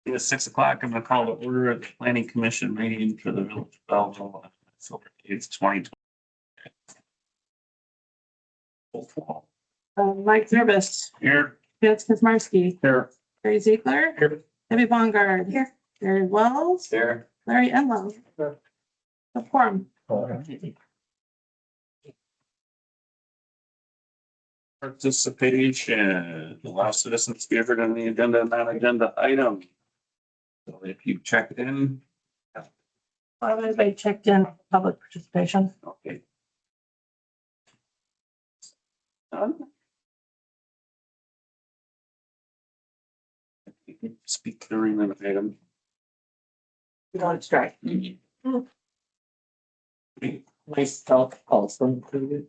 It's 6 o'clock. I'm gonna call to order at the planning commission meeting for the village of Belleville. October 8th, 2020. Mike Nervous, Here. Felix Kaczmarski, Here. Barry Ziegler, Here. Debbie Bongard, here, Gary Wells, Here. Larry Enlow. Here. The forum. Participation, allow citizens to be heard on the agenda and non-agenda item. So if you checked in, Everybody checked in public participation. okay. Done. You can speak during the item. Let's try. Myself also included.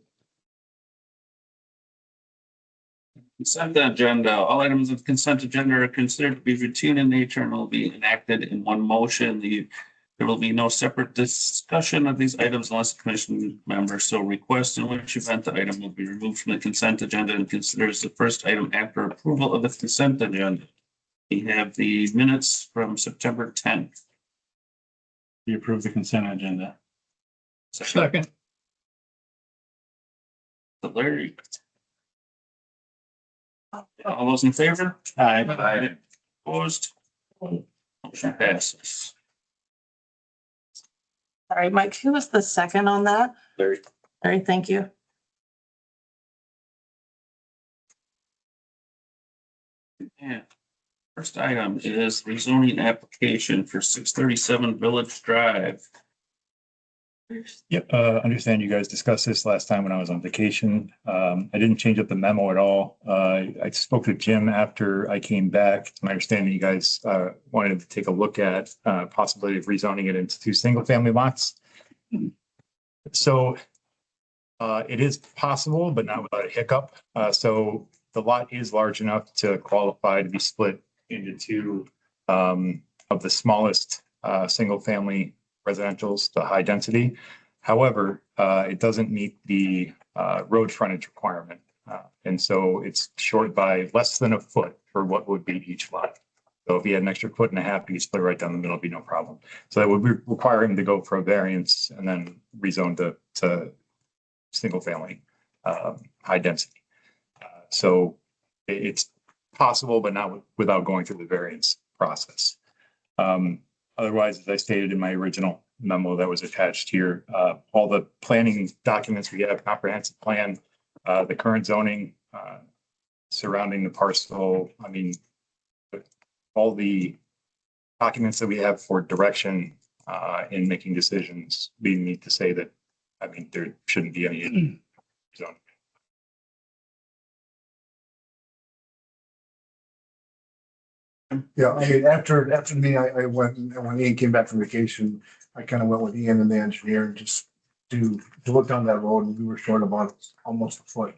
Consent agenda, all items of consent agenda are considered to be routine in nature and will be enacted in one motion. There will be no separate discussion of these items unless the commission member so requests, in which event the item will be removed from the consent agenda and considered as the first item after approval of the consent agenda. We have the minutes from September 10th. You approve the consent agenda. Second. Larry. All those in favor? Aye. Opposed? Motion passes. All right, Mike, who was the second on that? Larry. Larry, thank you. Yeah. First item is rezoning application for 637 Village Drive. Yep, understand you guys discussed this last time when I was on vacation. I didn't change up the memo at all. I spoke to Jim after I came back. My understanding you guys wanted to take a look at possibility of rezoning it into 2 single-family lots. So it is possible, but not without a hiccup. So the lot is large enough to qualify to be split into 2 of the smallest single-family residentials, the high density. However, it doesn't meet the road frontage requirement. And so it's short by less than a foot for what would be each lot. So if he had an extra 1.5 feet, you split right down the middle, it'd be no problem. So that would require him to go for a variance and then rezone to single family, high density. So it's possible, but not without going through the variance process. Otherwise, as I stated in my original memo that was attached here, all the planning documents we have, comprehensive plan, the current zoning surrounding the parcel, I mean, all the documents that we have for direction in making decisions lead me to say that, I mean, there shouldn't be any zoning. Yeah, I mean, after me, I went, and when Ian came back from vacation, I kind of went with Ian and the engineer just to look down that road, and we were short about almost a foot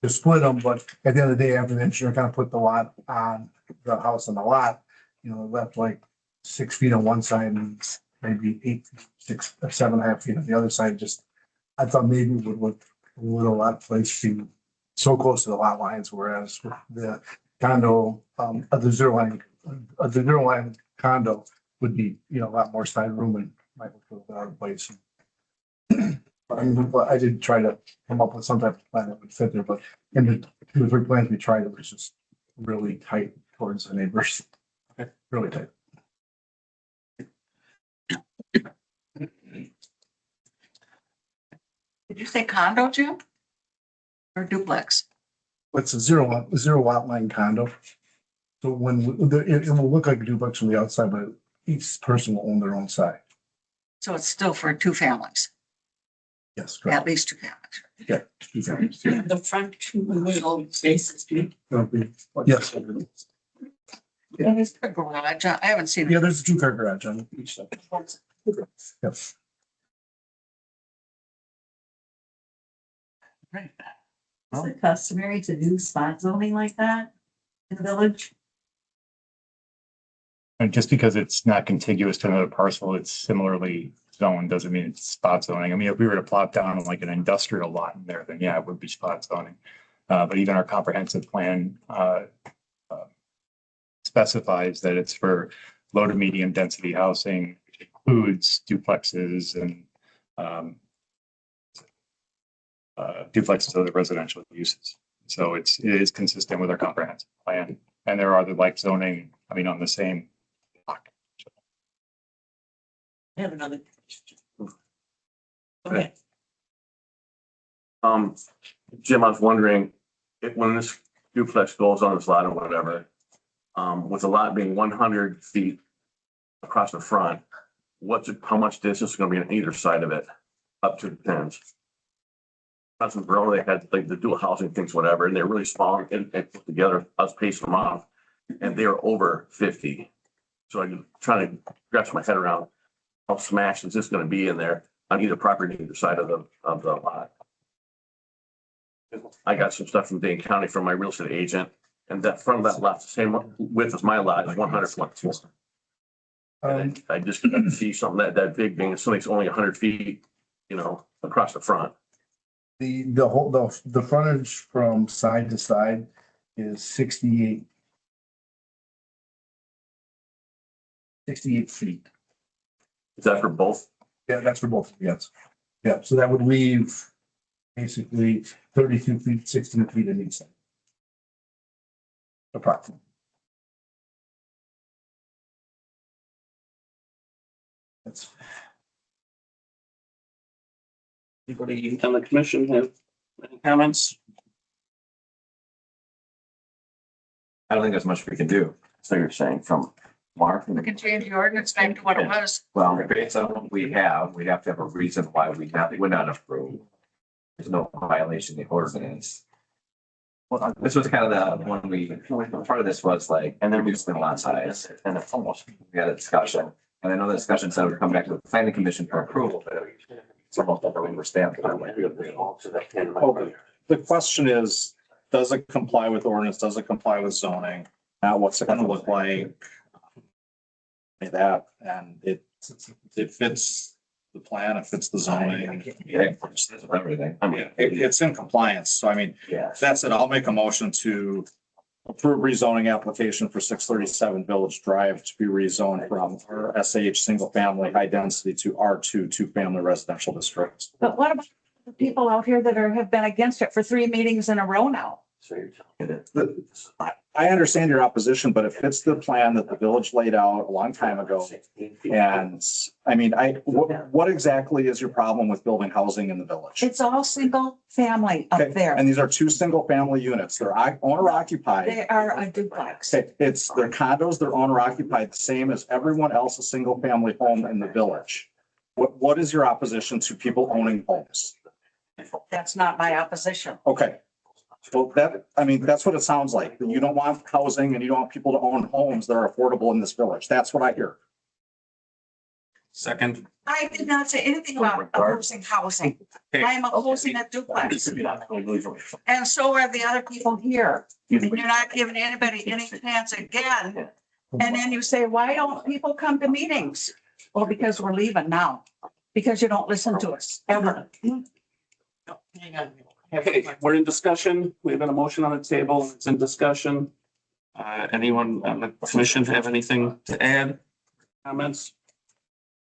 to split them, but at the end of the day, after the engineer kind of put the lot on the house on the lot, you know, it left like 6 feet on one side and maybe 8, 6, or 7.5 feet on the other side. Just, I thought maybe it would look a little lot place to so close to the lot lines, whereas the condo, the zero line condo would be, you know, a lot more side room and might look a little bit out of place. But I did try to come up with some type of plan that would fit there, but in the 2 or 3 plans we tried, it was just really tight towards the neighbors. Okay, really tight. Did you say condo, Jim? Or duplex? It's a zero lot line condo. So when it will look like a duplex from the outside, but each person will own their own side. So it's still for 2 families, Yes, at correct. least 2 families. Yeah, 2 families. Yeah. The front 2 little spaces. Yes. And there's a garage. I haven't seen Yeah, it. there's a 2-car garage on each side. Yes. Right. Is it customary to do spot zoning like that in the village? And just because it's not contiguous to another parcel, it's similarly zoned, doesn't mean it's spot zoning. I mean, if we were to plop down like an industrial lot in there, then yeah, it would be spot zoning. But even our comprehensive plan specifies that it's for low to medium density housing, which includes duplexes and duplexes of the residential uses. So it is consistent with our comprehensive plan. And there are the like zoning, I mean, on the same block. I have another. Okay. Jim, I was wondering if when this duplex goes on this lot or whatever, with the lot being 100 feet across the front, how much distance is going to be on either side of it up to the pins? That's in Bro, they had like the dual housing things, whatever, and they're really small and put together. I was pacing them off, and they were over 50. So I'm trying to grasp my head around how smashed is this going to be in there on either property, either side of the lot. I got some stuff from Dane County from my real estate agent, and that front of that lot, the same width as my lot, is 100. I just couldn't see something that big being something's only 100 feet, across the front. The frontage from side to side is 68 feet. Is that for both? Yeah, that's for both, yes. Yeah, so that would leave basically 32 feet, 16 feet in each side. Approximately. That's, Anybody on the commission have any comments? I don't think there's much we can do. So you're saying from Mark? We can change the ordinance back to what it was. Well, based on what we have to have a reason why would not approve. There's no violation of the ordinance. Well, this was kind of the one part of this was like, and then reducing the lot size, and it's almost, we had a discussion. And I know the discussion said we're coming back to the planning commission for approval, but it's almost like we understand. The question is, does it comply with ordinance? Does it comply with zoning? What's it gonna look like? That, and it fits the plan, it fits the zoning. Yeah, everything. I mean, It's in compliance. So I mean, yeah. that's it. I'll make a motion to approve rezoning application for 637 Village Drive to be rezoned from SH single family high density to R2 two-family residential districts. But what about the people out here that have been against it for 3 meetings in a row now? So you're telling me that. I understand your opposition, but it fits the plan that the village laid out a long time ago. And I mean, what exactly is your problem with building housing in the village? It's all single family up Okay, there. and these are 2 single family units. They're owner occupied. They are a duplex. Okay, they're condos, they're owner occupied, the same as everyone else's single family home in the village. What is your opposition to people owning homes? That's not my opposition. Okay. Well, that's what it sounds like. You don't want housing and you don't want people to own homes that are affordable in this village. That's what I hear. Second, I did not say anything about opposing housing. I am opposing a duplex. And so are the other people here. And you're not giving anybody any chance again. And then you say, why don't people come to meetings? Well, because we're leaving now. Because you don't listen to us ever. Hang on. okay, we're in discussion. We have a motion on the table. It's in discussion. Anyone on the commission have anything to add? Comments?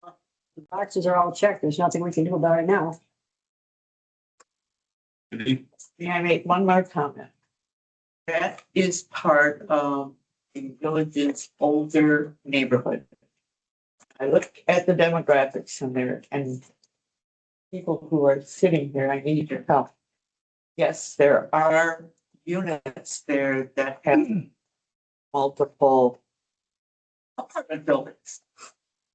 The boxes are all checked. There's nothing we can do about it now. Judy? May I make one more comment? That is part of the village's older neighborhood. I look at the demographics in there and people who are sitting here, I need your help. Yes, there are units there that have multiple apartment buildings.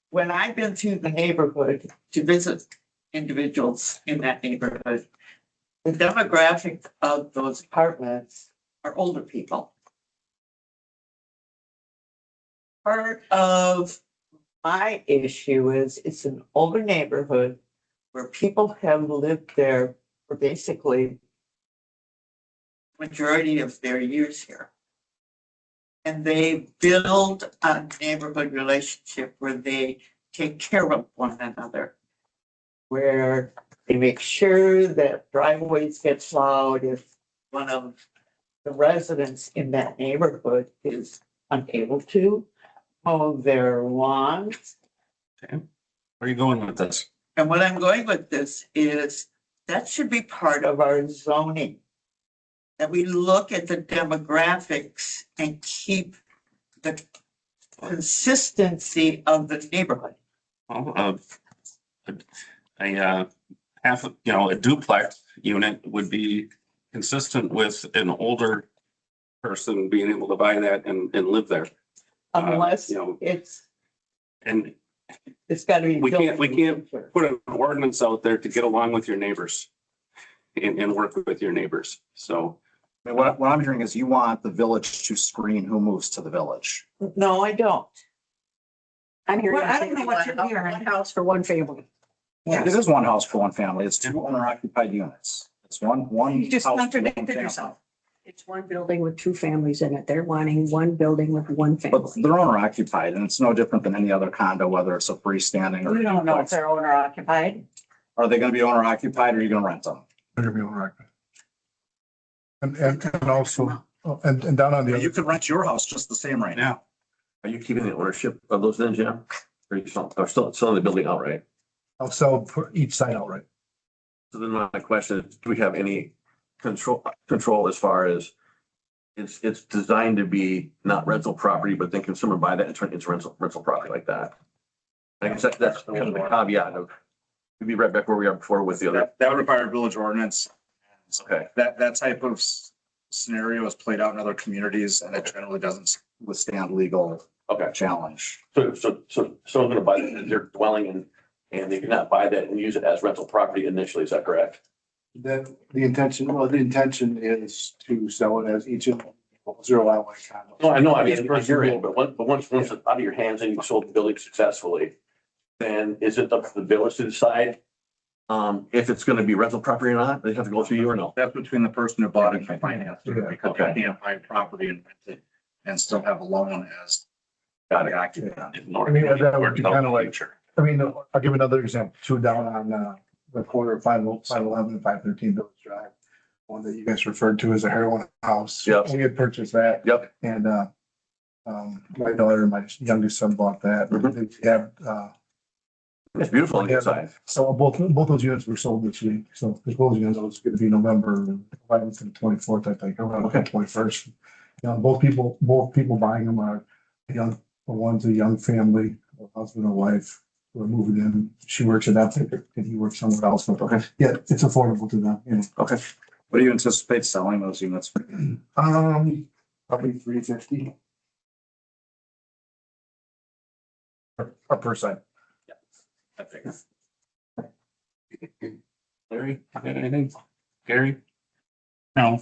When I've been through the neighborhood to visit individuals in that neighborhood, the demographic of those apartments are older people. Part of my issue is it's an older neighborhood where people have lived there for basically majority of their years here. And they build a neighborhood relationship where they take care of one another, where they make sure that driveways get plowed if one of the residents in that neighborhood is unable to, mow their lawn. Where are you going with this? And what I'm going with this is that should be part of our zoning. That we look at the demographics and keep the consistency of the neighborhood. Well, half, a duplex unit would be consistent with an older person being able to buy that and live there. Unless And it's gotta be. we can't built. put an ordinance out there to get along with your neighbors and work with your neighbors. So I mean, what I'm hearing is you want the village to screen who moves to the village. No, I don't. I'm hearing. Well, I don't know what you're hearing. One house for one family. It is one house for one family. It's two owner occupied units. It's one. You just house for one contradicted family. yourself. It's one building with two families in it. They're wanting one building with one But family. they're owner occupied and it's no different than any other condo, whether it's a freestanding or. We don't know if duplex. they're owner occupied. Are they gonna be owner occupied or are you gonna rent them? They're gonna be on record. And also, and down on the You other, could rent your house just the same right now. Are you keeping the ownership of those then, Jim? Or you still selling the building outright? I'll sell for each side outright. So then my question is, do we have any control as far as it's designed to be not rental property, but then can someone buy that and turn it into rental property like that? I guess that's kind of the caveat of, we'd be right back where we are before with the other. That would require a village ordinance. Okay. That type of scenario is played out in other communities and it generally doesn't withstand legal Okay. challenge. So someone's gonna buy that, they're dwelling in, and they cannot buy that and use it as rental property initially, is that correct? Then the intention is to sell it as each of zero hour condo. No, I know, I mean, it's your end, but once it's out of your hands and you've sold the building successfully, then is it up to the village to decide if it's gonna be rental property or not? They have to go through you or no? That's between the person who bought it and financed it, Yeah. because you can't buy property and rent it and still have a loan as. Got it. occupant. I mean, that would be kind of like, I mean, I'll give another example, two down on the corner of 511 and 513 Village Drive. One that you guys referred to as a heroin house. Yep. We had purchased that. Yep. And my daughter and my youngest son bought that. Mhm. They have It's beautiful on the inside. so both those units were sold this week. So the closing is going to be November 11th and 24th, I think, around the 21st. Both people buying them are young. One's a young family, a husband and wife. We're moving in. She works at Epic and he works somewhere else. But Okay. yeah, it's affordable to them. Okay. What do you anticipate selling those units for? Probably 350 per side. I figure. Larry, you got anything? Gary? No,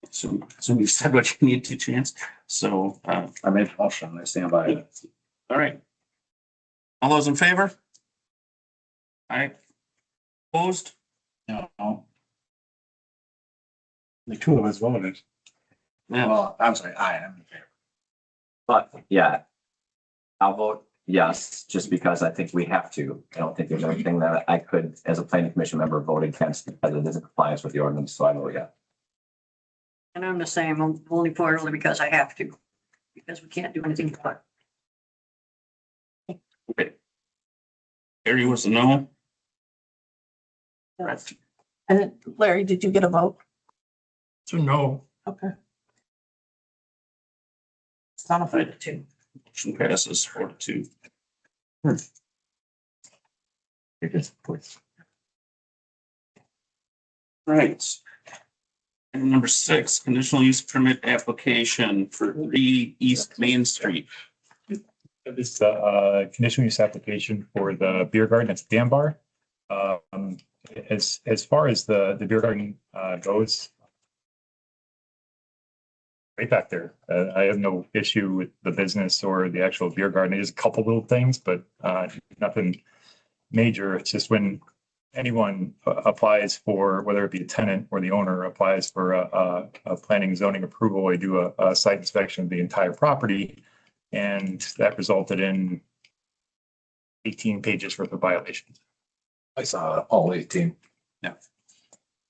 so you said what you need to, Chance. So, I made a motion. I stand by it. all right. All those in favor? Aye. Opposed? No. The two of us voted. Yeah, Well, I'm sorry, I am in favor. But yeah, I'll vote yes, just because I think we have to. I don't think there's anything that I could, as a planning commission member, vote against because it isn't compliance with the ordinance. So I vote yeah. And I'm the same. I'm only for it only because I have to. Because we can't do anything about it. okay. Gary was a no. Right. And then, Larry, did you get a vote? So no. Okay. It's not a 5-2. Motion passes 4-2. Right. And number 6, conditional use permit application for 3 East Main Street. This is the conditional use application for the beer garden. It's Dan Bar. As far as the beer garden goes, right back there. I have no issue with the business or the actual beer garden. There's a couple little things, but nothing major. It's just when anyone applies for, whether it be a tenant or the owner applies for a planning and zoning approval, I do a site inspection of the entire property. And that resulted in 18 pages worth of violations. I saw all 18. Yeah.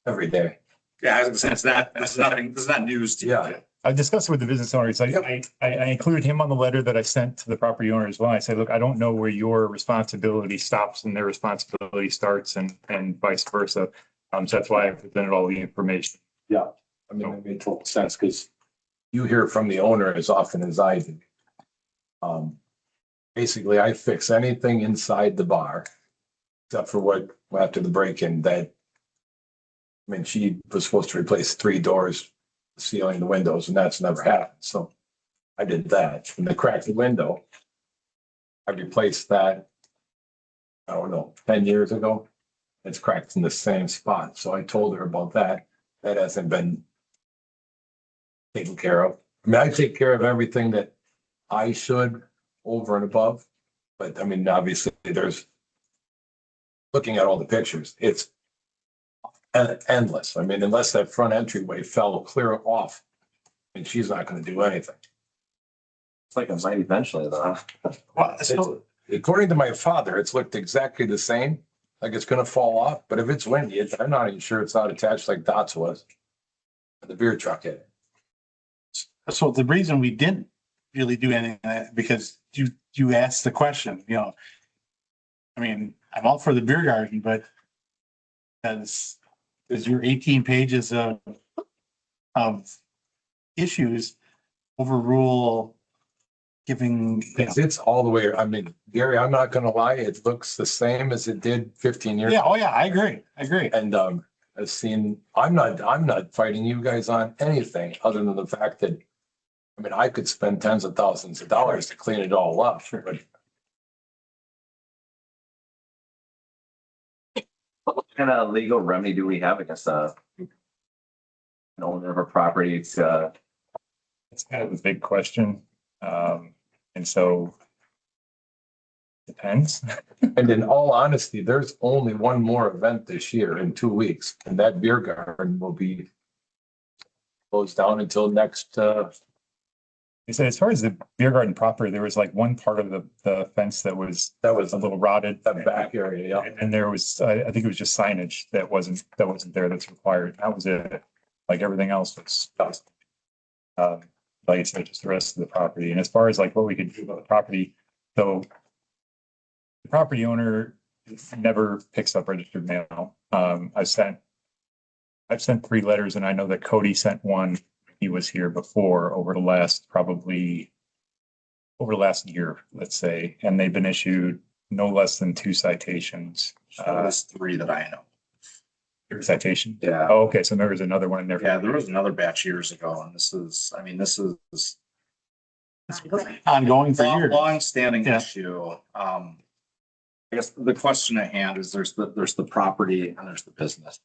Every day. Yeah, I was gonna say, it's not, this is not news to you. Yeah. I discussed it with the business owners. I included him on the letter that I sent to the property owner as well. I said, look, I don't know where your responsibility stops and their responsibility starts and vice versa. So that's why I presented all the information. Yeah, I mean, that made total sense because you hear from the owner as often as I do. Basically, I fix anything inside the bar, except for what after the break-in that. I mean, she was supposed to replace 3 doors, the ceiling, the windows, and that's never happened. So I did that. And the cracked window, I replaced that. I don't know, 10 years ago. It's cracked in the same spot. So I told her about that. That hasn't been taken care of. I mean, I take care of everything that I should over and above. But I mean, obviously there's looking at all the pictures, it's endless. I mean, unless that front entryway fell clear off, and she's not going to do anything. It's like it might eventually though. Well, according to my father, it's looked exactly the same, like it's going to fall off. But if it's windy, I'm not even sure it's not attached like Dot's was. The beer truck hit it. So the reason we didn't really do anything because you asked the question, you know. I mean, I'm all for the beer garden, but as your 18 pages of issues overrule giving. It's all the way. I mean, Gary, I'm not gonna lie, it looks the same as it did 15 years. Yeah, oh yeah, I agree. And I've seen, I'm not fighting you guys on anything other than the fact that, I mean, I could spend tens of thousands of dollars to clean it all up. Sure. But What kind of legal remedy do we have against an owner of a property? It's kind of a big question. And so depends. And in all honesty, there's only one more event this year in 2 weeks, and that beer garden will be closed down until next, So as far as the beer garden proper, there was like one part of the fence that was a little rotted. that back area, yeah. And there was, I think it was just signage that wasn't there that's required. That was it. Like everything else was, like I said, just the rest of the property. And as far as like what we could do about the property, so the property owner never picks up registered mail. I've sent 3 letters and I know that Cody sent one. He was here before over the last year, let's say, and they've been issued no less than 2 citations. There's 3 that I know. Citation? Yeah. Oh, okay, so there was another one in there. Yeah, there was another batch years ago, and this is Ongoing for years. Long-standing Yeah. issue. I guess the question at hand is there's the property and there's the business.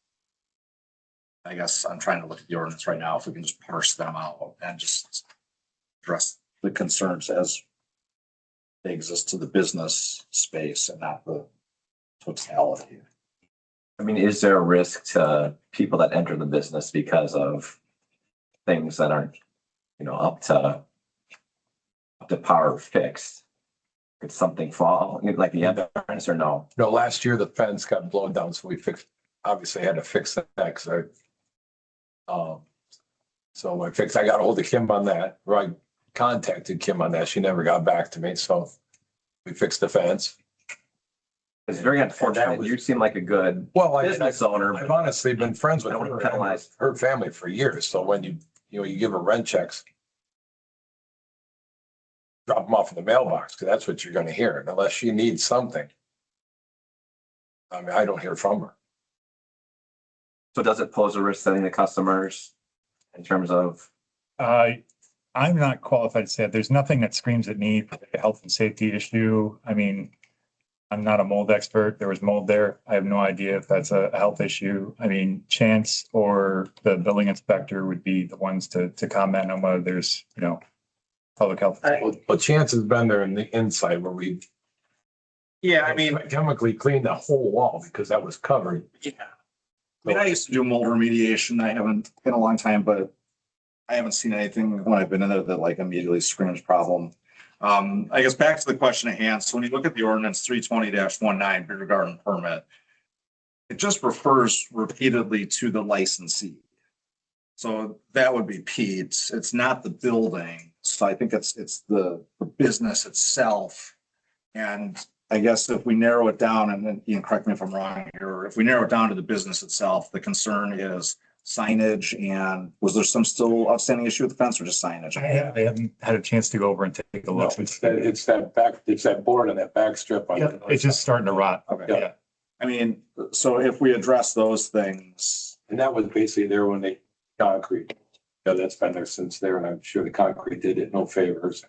I guess I'm trying to look at the ordinance right now, if we can just parse them out and just address the concerns as they exist to the business space and not the totality. I mean, is there a risk to people that enter the business because of things that aren't, up to power fixed? Could something fall, like the entrance or no? No, last year the fence got blown down, so we obviously had to fix that, because so I got a hold of Kim on that, or I contacted Kim on that. She never got back to me, so we fixed the fence. It's very unfortunate. You seem like a good business owner. I've honestly been friends with I don't want to penalize her family for years. So when you give her rent checks, drop them off in the mailbox, because that's what you're going to hear. And unless she needs something, I mean, I don't hear from her. So does it pose a risk to the customers in terms of? I'm not qualified to say it. There's nothing that screams at me a health and safety issue. I mean, I'm not a mold expert. There was mold there. I have no idea if that's a health issue. I mean, Chance or the building inspector would be the ones to comment on whether there's, public health. Well, Chance has been there in the inside where we chemically cleaned the whole wall because that was covered. Yeah. I mean, I used to do mold remediation. I haven't in a long time, but I haven't seen anything when I've been in there that like immediately screams problem. I guess back to the question at hand. So when you look at the ordinance 320-19 beer garden permit, it just refers repeatedly to the licensee. So that would be Pete's. It's not the building. So I think it's the business itself. And I guess if we narrow it down, and then Ian, correct me if I'm wrong here, or if we narrow it down to the business itself, the concern is signage. And was there some still outstanding issue with the fence, or just signage? I haven't had a chance to go over and take a No, look. it's that board on that back strip. on the north It's just side. starting to rot. Okay. Yeah. I mean, so if we address those things, And that was basically there when they concrete. Yeah, that's been there since there, and I'm sure the concrete did it no favors.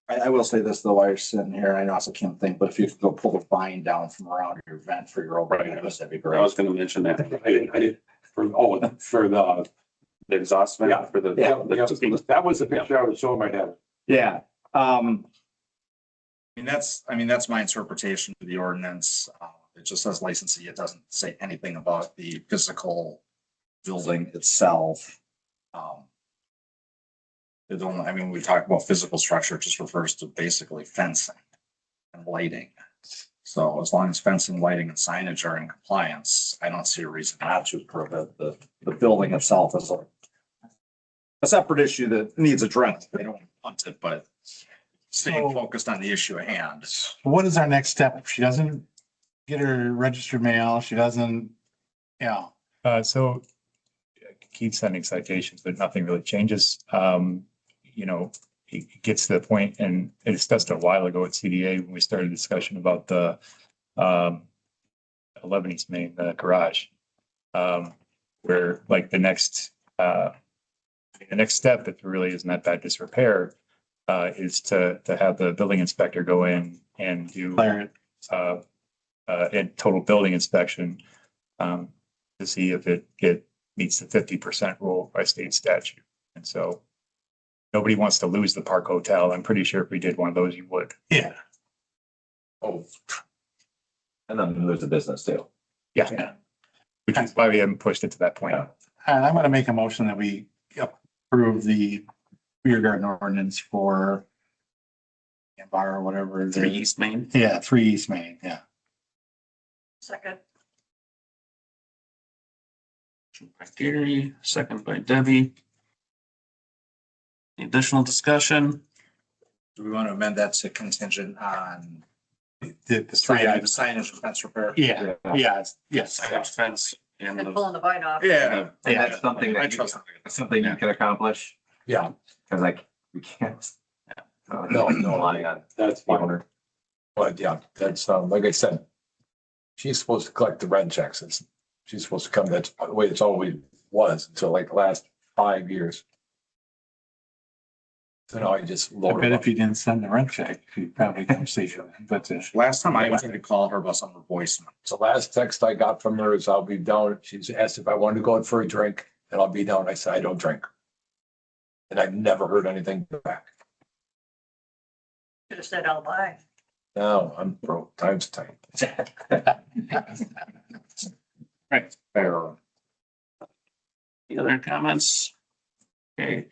I will say this though, while you're sitting here, I know it's a Kim thing, but if you could go pull the vine down from around your vent for your overhead, that'd be I great. was gonna mention that. I did, for the, The exhaust vent Yeah. for the. that was the picture I was showing my head. Yeah, I mean, that's my interpretation of the ordinance. It just says licensee. It doesn't say anything about the physical building itself. It don't, I mean, we talk about physical structure, it just refers to basically fencing and lighting. So as long as fencing, lighting and signage are in compliance, I don't see a reason not to prohibit the building itself as a separate issue that needs addressed. They don't want it, but staying focused on the issue at hand. What is our next step? If she doesn't get her registered mail, she doesn't, So keep sending citations, but nothing really changes. It gets to the point, and I discussed it a while ago at CDA when we started a discussion about the 11 East Main, the garage. Where like the next step, that really isn't that bad disrepair, is to have the building inspector go in and do clear it. a total building inspection to see if it meets the 50% rule by state statute. And so nobody wants to lose the Park Hotel. I'm pretty sure if we did one of those, you would. Yeah. Oh, And then lose the business too. Yeah. Which is why we haven't pushed it to that point. And I'm gonna make a motion that we approve the beer garden ordinance for bar or whatever. 3 East Main. Yeah, 3 East Main, yeah. Second. Motion by Gary, second by Debbie. Any additional discussion? Do we want to amend that to contingent on The the signage. signage and fence repair? Yeah, yes. Signage, fence and And the. pulling the vine off. Yeah. And that's something I that trust. something you can accomplish, yeah, because like, we can't. No. Rely on that's the fine. owner. But yeah, that's, like I said, she's supposed to collect the rent checks. She's supposed to come, that's the way it's always was until like the last 5 years. So now I just I load bet them up. if you didn't send the rent check, you'd probably come see you, but Last time I tried to call her about some of her voicemail. So last text I got from her is I'll be down. She's asked if I wanted to go out for a drink and I'll be down. I said, I don't drink. And I've never heard anything back. Should have said I'll buy. No, I'm broke. Time's tight. Right. Fair. Any other comments? Okay.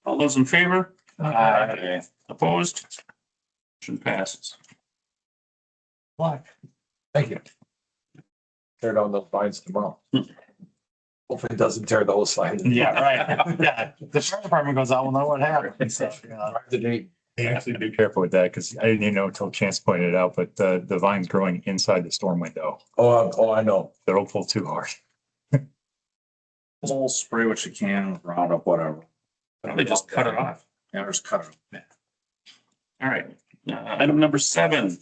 All those in favor? Aye. Opposed? Motion passes. Thank you. Tear down those vines tomorrow. Hopefully it doesn't tear the whole sign. yeah, right. Yeah, the fire department goes, I will know what happened. So, The date. You have to be careful with that because I didn't even know until Chance pointed it out, but the vine's growing inside the storm window. Oh, I know. So don't pull too hard. Whole spray what you can, Roundup, whatever. They just cut it off. Yeah, just cut it. All right. Item number 7.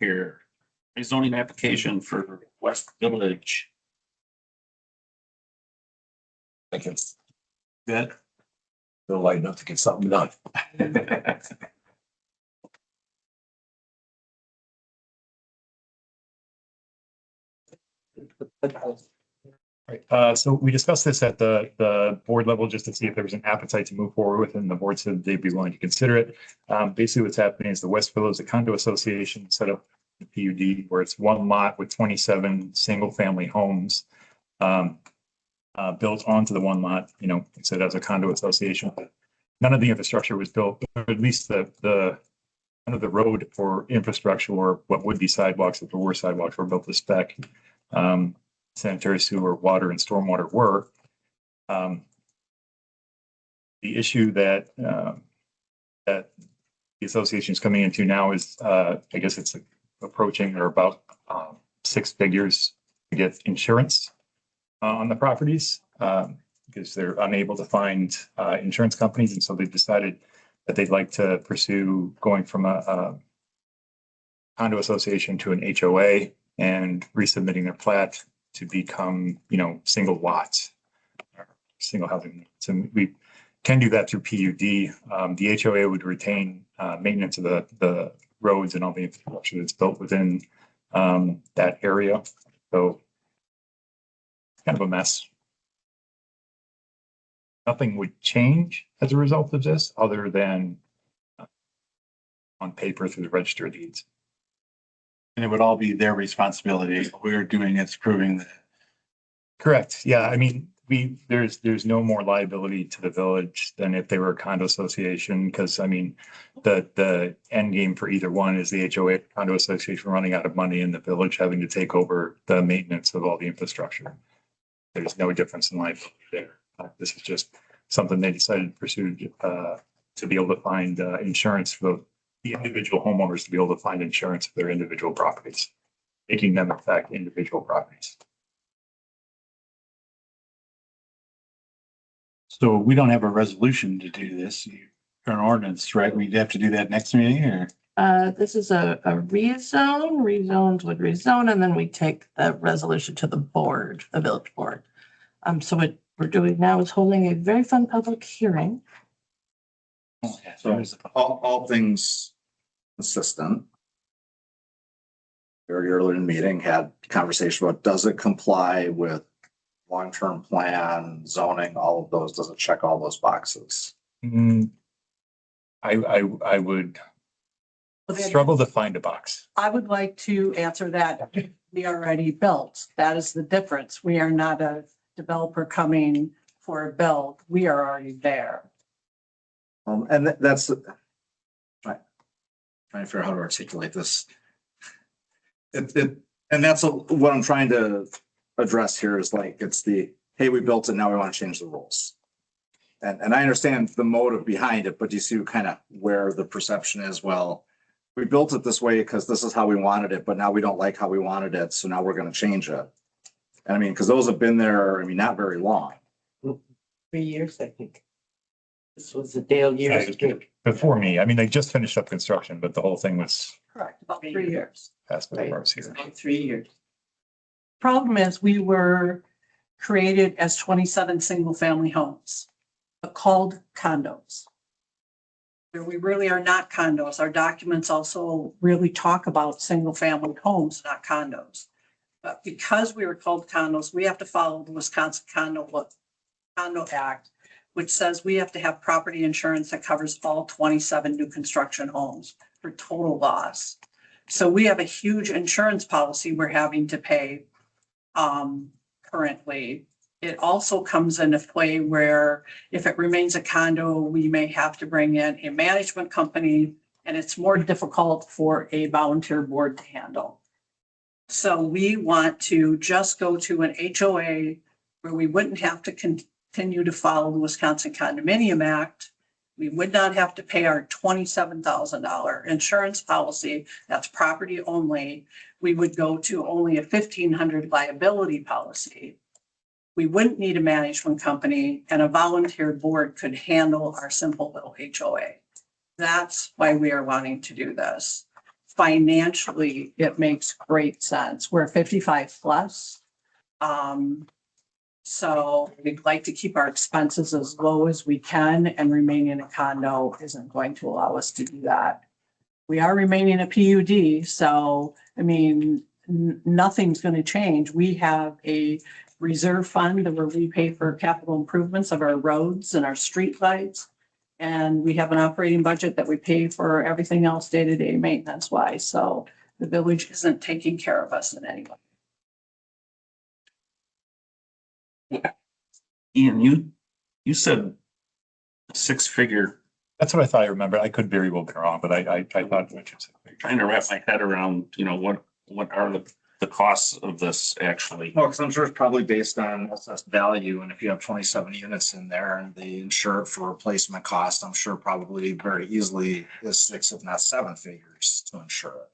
Here, rezoning application for West Village. Thank you. Good. They'll light enough to get something done. Right, so we discussed this at the board level just to see if there was an appetite to move forward with, and the board said they'd be willing to consider it. Basically what's happening is the West Village condo association set up a PUD where it's one lot with 27 single-family homes built onto the one lot, it's set as a condo association. None of the infrastructure was built, or at least the none of the road or infrastructure or what would be sidewalks, if there were sidewalks, were built to spec. sanitary sewer, water and stormwater were. The issue that that the association is coming into now is, I guess it's approaching or about 6 figures to get insurance on the properties, because they're unable to find insurance companies. And so they've decided that they'd like to pursue going from a condo association to an HOA and resubmitting their plat to become, single lots, or single housing. So we can do that through PUD. The HOA would retain maintenance of the roads and all the infrastructure that's built within that area. So it's kind of a mess. Nothing would change as a result of this other than on paper through the register of deeds. And it would all be their responsibility. What we're doing is proving that. Correct. Yeah. I mean, there's no more liability to the village than if they were a condo association. Cause I mean, the end game for either one is the HOA condo association running out of money and the village having to take over the maintenance of all the infrastructure. There's no difference in liability there. This is just something they decided to pursue to be able to find insurance for the individual homeowners to be able to find insurance for their individual properties, making them in fact individual properties. So we don't have a resolution to do this, or an ordinance, right? We'd have to do that next meeting or? This is a rezone, rezones would rezone, and then we take the resolution to the board, the village board. So what we're doing now is holding a very fun public hearing. So all things consistent. Very early in the meeting, had conversation about, does it comply with long-term plan, zoning, all of those? Does it check all those boxes? I would struggle to find a box. I would like to answer that. We already built. That is the difference. We are not a developer coming for a build. We are already there. And that's trying to figure out how to articulate this. And that's what I'm trying to address here is like, it's the, hey, we built it, now we want to change the rules. And I understand the motive behind it, but do you see kind of where the perception is? Well, we built it this way because this is how we wanted it, but now we don't like how we wanted it. So now we're going to change it. And I mean, because those have been there, I mean, not very long. 3 years, I think. This was the Dale years. Before me, I mean, they just finished up construction, but the whole thing was Correct, about 3 years. passed by the bars here. About 3 years. Problem is, we were created as 27 single-family homes, but called condos. Where we really are not condos. Our documents also really talk about single-family homes, not condos. But because we were called condos, we have to follow the Wisconsin Condo Act, which says we have to have property insurance that covers all 27 new construction homes for total loss. So we have a huge insurance policy we're having to pay currently. It also comes into play where if it remains a condo, we may have to bring in a management company, and it's more difficult for a volunteer board to handle. So we want to just go to an HOA where we wouldn't have to continue to follow the Wisconsin Condominium Act. We would not have to pay our $27,000 insurance policy. That's property only. We would go to only a $1,500 liability policy. We wouldn't need a management company, and a volunteer board could handle our simple little HOA. That's why we are wanting to do this. Financially, it makes great sense. We're 55 plus. So we'd like to keep our expenses as low as we can, and remaining in a condo isn't going to allow us to do that. We are remaining a PUD, so I mean, nothing's going to change. We have a reserve fund where we pay for capital improvements of our roads and our street lights. And we have an operating budget that we pay for everything else day-to-day maintenance wise. So the village isn't taking care of us in any way. Ian, you said 6-figure. That's what I thought I remember. I could very well be wrong, but I thought. Trying to wrap my head around, what are the the costs of this actually. Well, because I'm sure it's probably based on assessed value, and if you have 27 units in there and they insure it for replacement cost, I'm sure probably very easily is 6, if not 7 figures to insure it.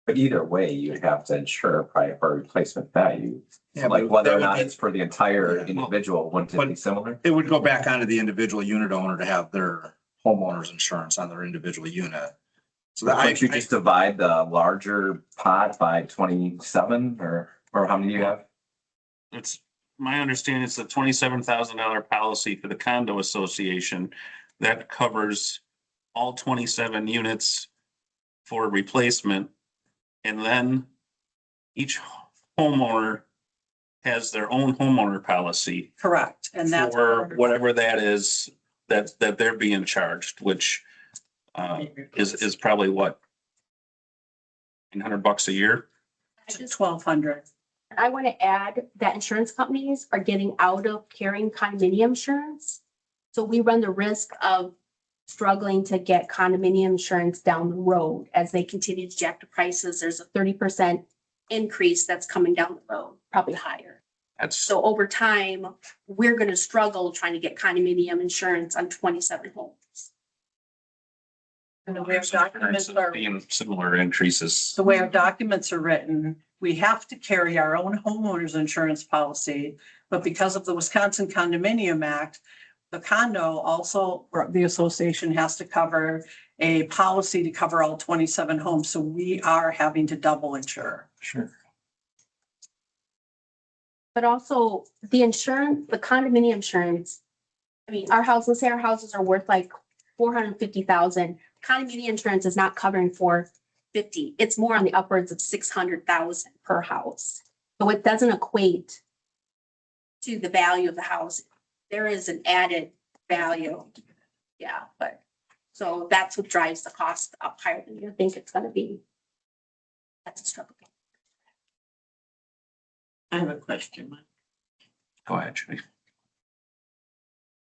But either way, you'd have to insure probably for replacement value. Yeah, Like but whether that or would not be- it's for the entire Yeah. individual, wouldn't it be similar? It would go back onto the individual unit owner to have their homeowner's insurance on their individual unit. So that But you just divide the larger pot by 27 or how many do you have? It's my understanding it's a $27,000 policy for the condo association that covers all 27 units for replacement. And then each homeowner has their own homeowner policy Correct. And that's. for whatever that is that they're being charged, which is probably what? $100 a year? $1,200. I want to add that insurance companies are getting out of carrying condominium insurance. So we run the risk of struggling to get condominium insurance down the road as they continue to jack the prices. There's a 30% increase that's coming down the road, probably higher. So over time, we're going to struggle trying to get condominium insurance on 27 homes. And the way our documents are, Being similar increases. the way our documents are written, we have to carry our own homeowner's insurance policy. But because of the Wisconsin Condominium Act, the condo also, or the association has to cover a policy to cover all 27 homes. So we are having to double insure. Sure. But also the insurance, the condominium insurance, I mean, our house, let's say our houses are worth like 450,000. Condominium insurance is not covering 450. It's more on the upwards of 600,000 per house. So it doesn't equate to the value of the house. There is an added value. Yeah, but so that's what drives the cost up higher than you think it's gonna be. That's a struggle. I have a question. Go ahead, Judy.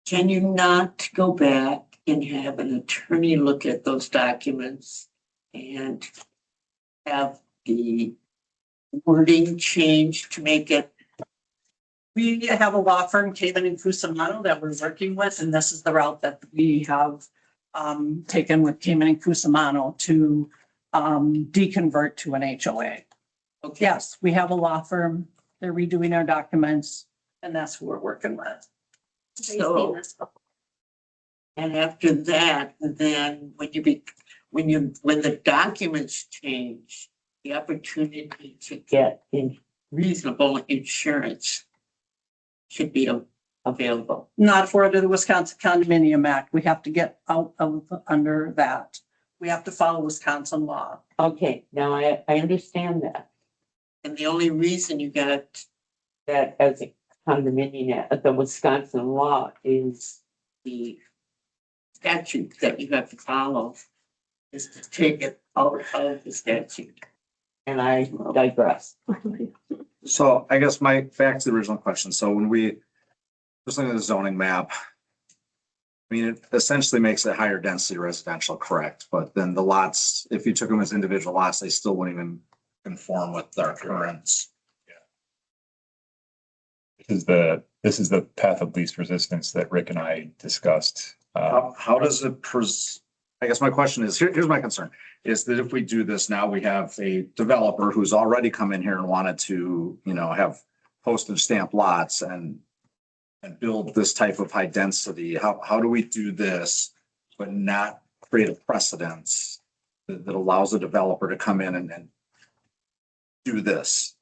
Can you not go back and have an attorney look at those documents and have the wording changed to make it? We have a law firm, Kamen and Cusimano, that we're working with, and this is the route that we have taken with Kamen and Cusimano to deconvert to an HOA. Okay. Yes, we have a law firm. They're redoing our documents, and that's who we're working with. So, and after that, then when the documents change, the opportunity to get in reasonable insurance should be available. Not for the Wisconsin Condominium Act. We have to get out of under that. We have to follow Wisconsin law. Okay, now I understand that. And the only reason you got that as a condominium, the Wisconsin law is the statute that you have to follow is to take it out of the statute. And I digress. So I guess back to the original question. So when we just looking at the zoning map, I mean, it essentially makes it higher density residential, correct? But then the lots, if you took them as individual lots, they still wouldn't even conform with our current. This is the path of least resistance that Rick and I discussed. How does it I guess my question is, here's my concern, is that if we do this now, we have a developer who's already come in here and wanted to, have postage stamp lots and build this type of high density. How do we do this, but not create a precedence that allows a developer to come in and do this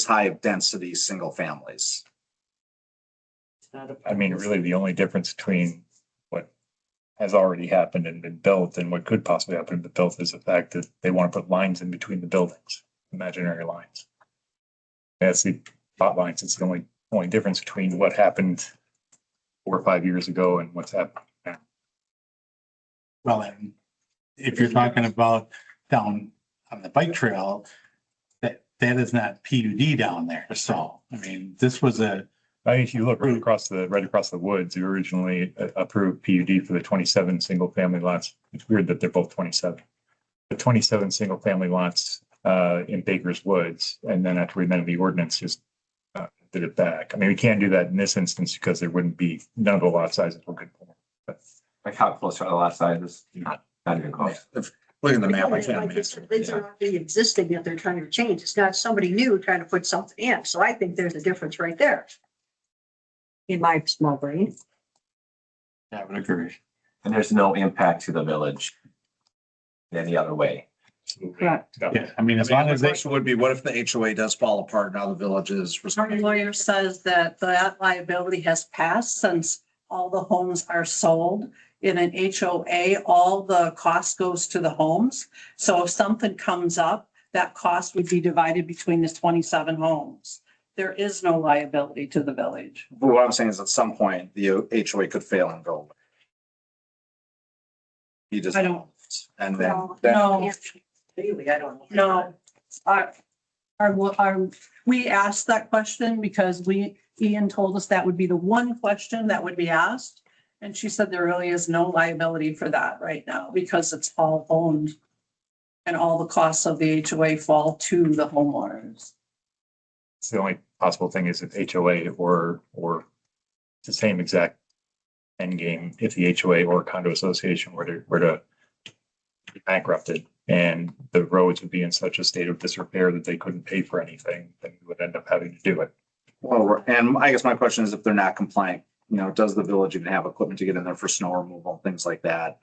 high of density, single families? I mean, really, the only difference between what has already happened and been built and what could possibly happen and be built is the fact that they want to put lines in between the buildings, imaginary lines. That's the lot lines. It's the only difference between what happened 4 or 5 years ago and what's happening now. Well, and if you're talking about down on the bike trail, that is not PUD down there. So, I mean, this was if you look right across the woods, you originally approved PUD for the 27 single family lots. It's weird that they're both 27. The 27 single family lots in Baker's Woods, and then after we amended the ordinance, just did it back. I mean, we can't do that in this instance because there wouldn't be, none of the lot sizes were good. But Like how close are the lot sizes? Not even close. Look at the map. I It's can't like imagine. it's already existing that they're trying to change. It's not somebody new trying to put something in. So I think there's a difference right there. In my small brain. Yeah, I would agree. And there's no impact to the village in any other way. Correct. Yeah, I mean, as long as The they, question would be, what if the HOA does fall apart? Now the village is. Our lawyer says that that liability has passed since all the homes are sold. In an HOA, all the cost goes to the homes. So if something comes up, that cost would be divided between the 27 homes. There is no liability to the village. But what I'm saying is at some point, the HOA could fail and go away. He just. I don't- And then. No, Really, I don't know. no. We asked that question because Ian told us that would be the one question that would be asked. And she said there really is no liability for that right now because it's all owned. And all the costs of the HOA fall to the homeowners. it's the only possible thing is if HOA or it's the same exact end game if the HOA or condo association were to be bankrupted and the roads would be in such a state of disrepair that they couldn't pay for anything, then we would end up having to do it. Well, and I guess my question is if they're not compliant, does the village even have equipment to get in there for snow removal, things like that?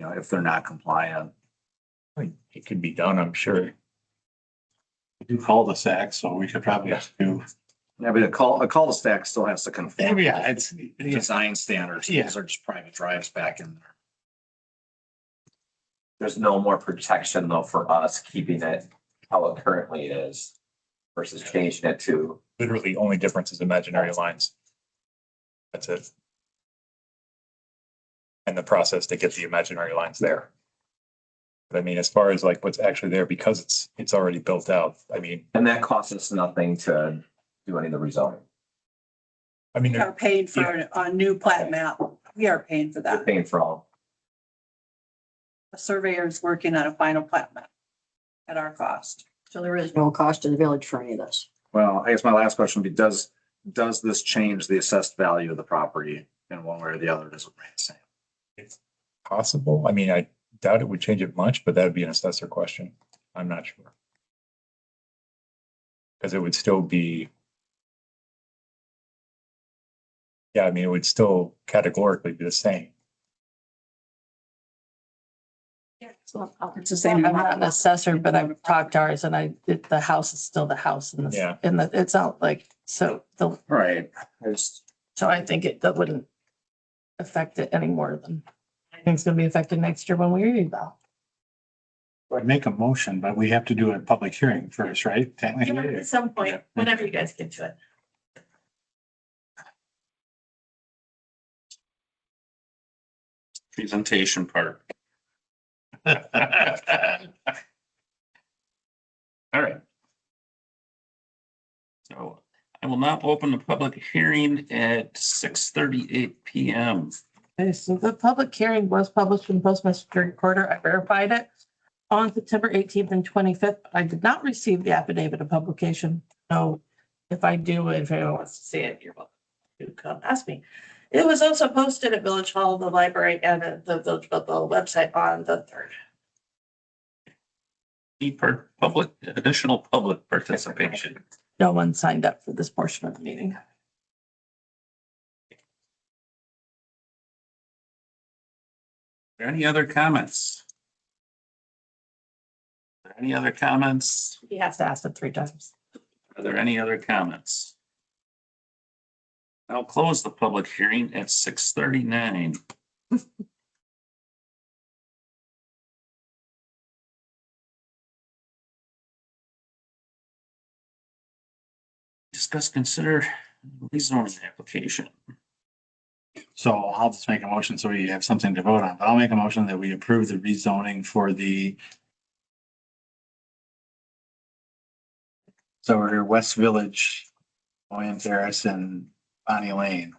If they're not compliant. I mean, it could be done, I'm sure. do cul-de-sacs, so we could probably do. Yeah, but a cul-de-sac still has to conform. Yeah, it's, Design standards. Yeah. These are just private drives back in there. There's no more protection though for us keeping it how it currently is versus changing it to. Literally only difference is imaginary lines. That's it. And the process to get the imaginary lines there. But I mean, as far as like what's actually there, because it's already built out, I mean. And that costs us nothing to do any of the rezoning. I mean, We are paying for a new plat map. We are paying for We're that. paying for all. A surveyor is working on a final plat map at our cost. So there is no cost to the village for any of this. Well, I guess my last question would be, does this change the assessed value of the property in one way or the other? Does it remain the same? it's possible. I mean, I doubt it would change it much, but that would be an assessor question. I'm not sure. Because it would still be. Yeah, I mean, it would still categorically be the same. It's the same. I'm not an assessor, but I've talked to ours and the house is still the house and Yeah. it's not like, so Right. so I think that wouldn't affect it any more than, I think it's gonna be affected next year when we read that. I'd make a motion, but we have to do a public hearing first, right? Technically. At some point, whenever you guys get to it. Presentation part. All right. So I will now open the public hearing at 6:38 PM. Okay, so the public hearing was published in the Postmaster Recorder. I verified it on September 18th and 25th. I did not receive the affidavit of publication. So if I do, if anyone wants to see it, you're welcome to come ask me. It was also posted at Village Hall, the library, and at the Village Belleville website on the 3rd. Need for additional public participation. No one signed up for this portion of the meeting. Are there any other comments? Are there any other comments? He has to ask it 3 times. Are there any other comments? I'll close the public hearing at 6:39. Discuss, consider rezoning application. So I'll just make a motion so we have something to vote on. But I'll make a motion that we approve the rezoning for the so we're West Village, William Terrace and Bonnie Lane.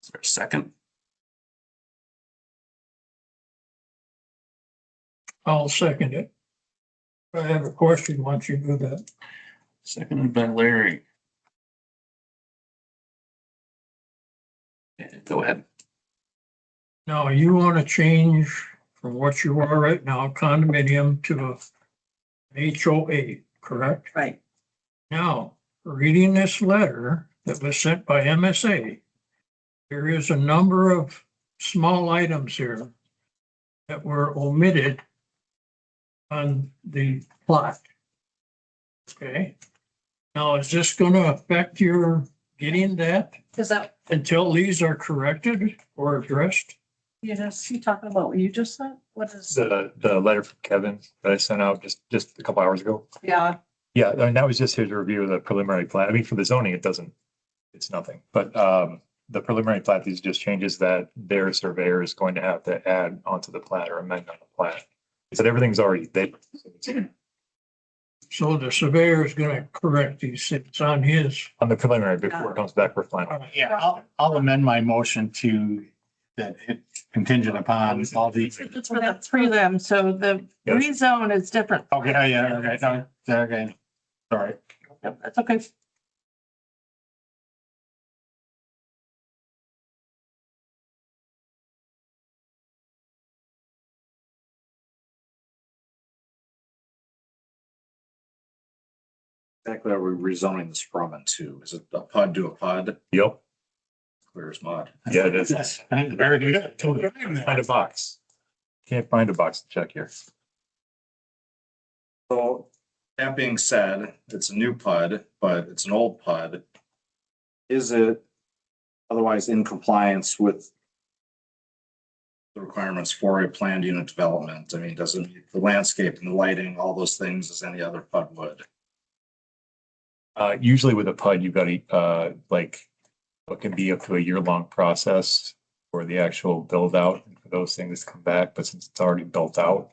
Is there a second? I'll second it. I have a question once you do that. Seconded by Larry. Go ahead. Now, you want to change from what you are right now, condominium to an HOA, correct? Right. Now, reading this letter that was sent by MSA, there is a number of small items here that were omitted on the plot. Okay? Now, is this going to affect your getting that Is that, until these are corrected or addressed? is he talking about what you just said? What is? The letter from Kevin that I sent out just a couple hours ago. Yeah, Yeah, and that was just his review of the preliminary plat. I mean, for the zoning, it's nothing, but the preliminary plat, these just changes that their surveyor is going to have to add onto the plat or amend on the plat. He said everything's already there. So the surveyor is going to correct these, it's on his. On the preliminary before it comes back for final. Yeah, I'll amend my motion to that it contingent upon all these. It's for the prelim, so the Yes. rezone is different. Okay, yeah, okay, no, okay. Sorry. Yep, that's okay. Exactly, are we rezoning this from and to? Is it a PUD to a PUD? Yep, Clear as mud. yeah, it is. Yes, very good. Find a box. Can't find a box to check here. So that being said, it's a new PUD, but it's an old PUD. Is it otherwise in compliance with the requirements for a planned unit development? I mean, does it meet the landscape and the lighting, all those things as any other PUD would? Usually with a PUD, you've got to, like, it can be up to a year-long process for the actual build out and for those things to come back, but since it's already built out.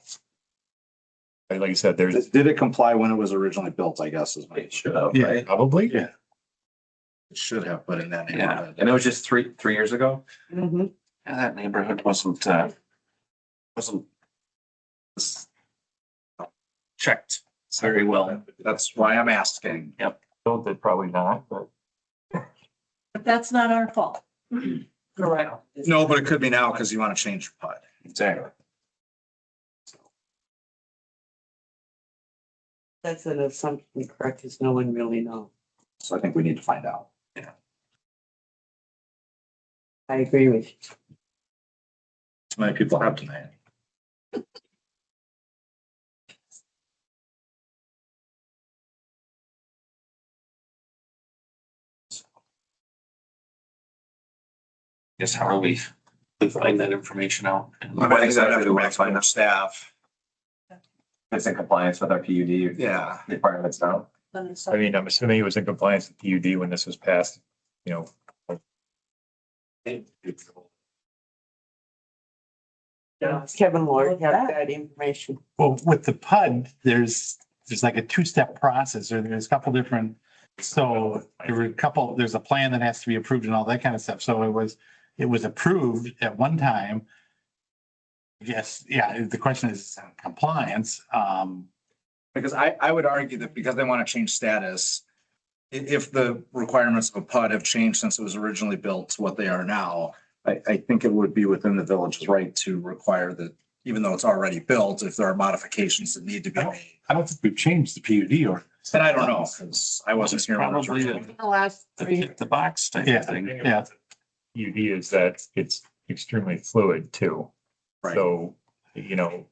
Like I said, there's. Did it comply when it was originally built, I guess is my. It should have, Yeah, right? probably. Yeah. It should have, but in that Yeah, neighborhood. and it was just three years ago. Mhm. Yeah, that neighborhood wasn't checked very well. That's why I'm asking. Built it, probably not, but. but that's not our fault. Correct. No, but it could be now because you want to change your PUD. Exactly. That's an assumption, correct, because no one really knows. So I think we need to find out. I agree with you. Too many people have tonight. Guess how are we find that information out? What exactly do we want to find out? Staff. It's in compliance with our PUD Yeah. requirements now. I mean, I'm assuming it was in compliance with PUD when this was passed, you know. Kevin Lord, have that information. Well, with the PUD, there's like a two-step process, or there's a couple different. So there's a plan that has to be approved and all that kind of stuff. So it was approved at one time. Yes, yeah, the question is compliance. Because I would argue that because they want to change status, if the requirements of a PUD have changed since it was originally built to what they are now, I think it would be within the village's right to require that, even though it's already built, if there are modifications that need to be made. I don't think we've changed the PUD or. And I don't know, because I wasn't here. when it was Probably originally- The last the three. tick the box type Yeah, of thing. yeah. PUD is that it's extremely fluid too. Right. So, you know,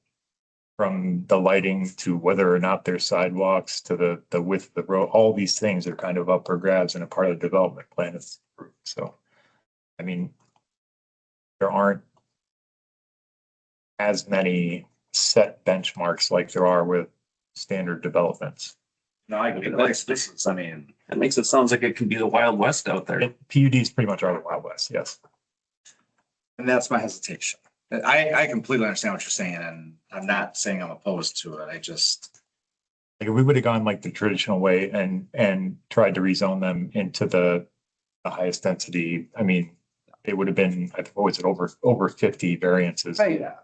from the lighting to whether or not there's sidewalks to the width of the road, all these things are kind of up for grabs and a part of the development plan. So, I mean, there aren't as many set benchmarks like there are with standard developments. No, I agree. This is, I mean, That makes it sounds like it can be the Wild West out there. PUDs pretty much are the Wild West, yes. and that's my hesitation. I completely understand what you're saying, and I'm not saying I'm opposed to it. I just. Like if we would have gone like the traditional way and tried to rezone them into the highest density, I mean, it would have been, what was it, over 50 variances. Right. Yeah.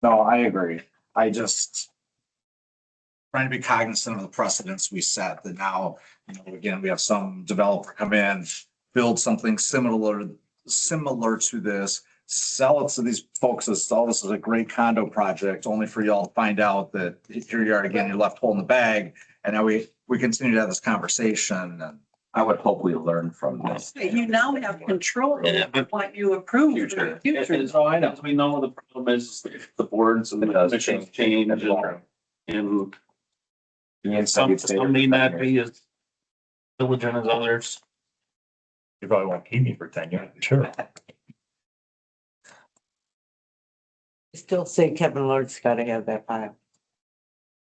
No, I agree. I just trying to be cognizant of the precedents we set that now, again, we have some developer come in, build something similar to this, sell it to these folks as, oh, this is a great condo project, only for y'all to find out that here you are again, you're left holding the bag. And now we continue to have this conversation, and I would hope we learn from this. You now have control Yeah, of but- what you approve for the future. As we know, the problem is if the boards and the It does commissions change. change and The inside some, you'd say some may not be as diligent as others. You probably won't keep me for 10 years. Sure. Still say Kevin Lord's gotta have that file.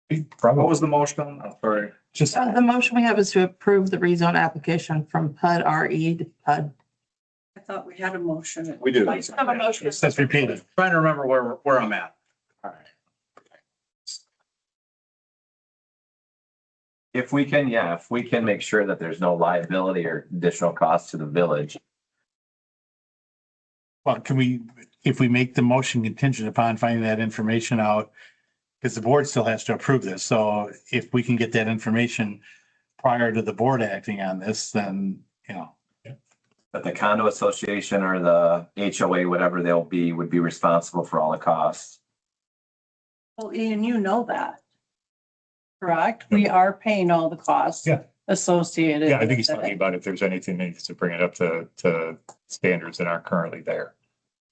what Probably. was the motion? I'm sorry. Just, The motion we have is to approve the rezone application from PUD RE to PUD. I thought we had a motion. We do. I have a motion. That's repeated. Trying to remember where I'm at. All right. If we can make sure that there's no liability or additional cost to the village. Well, if we make the motion contingent upon finding that information out, because the board still has to approve this. So if we can get that information prior to the board acting on this, then, But the condo association or the HOA, whatever they'll be, would be responsible for all the costs. Well, Ian, you know that. Correct? We are paying all the costs. Yeah. Associated. yeah, I think he's with it. talking about if there's anything that needs to bring it up to standards that aren't currently there.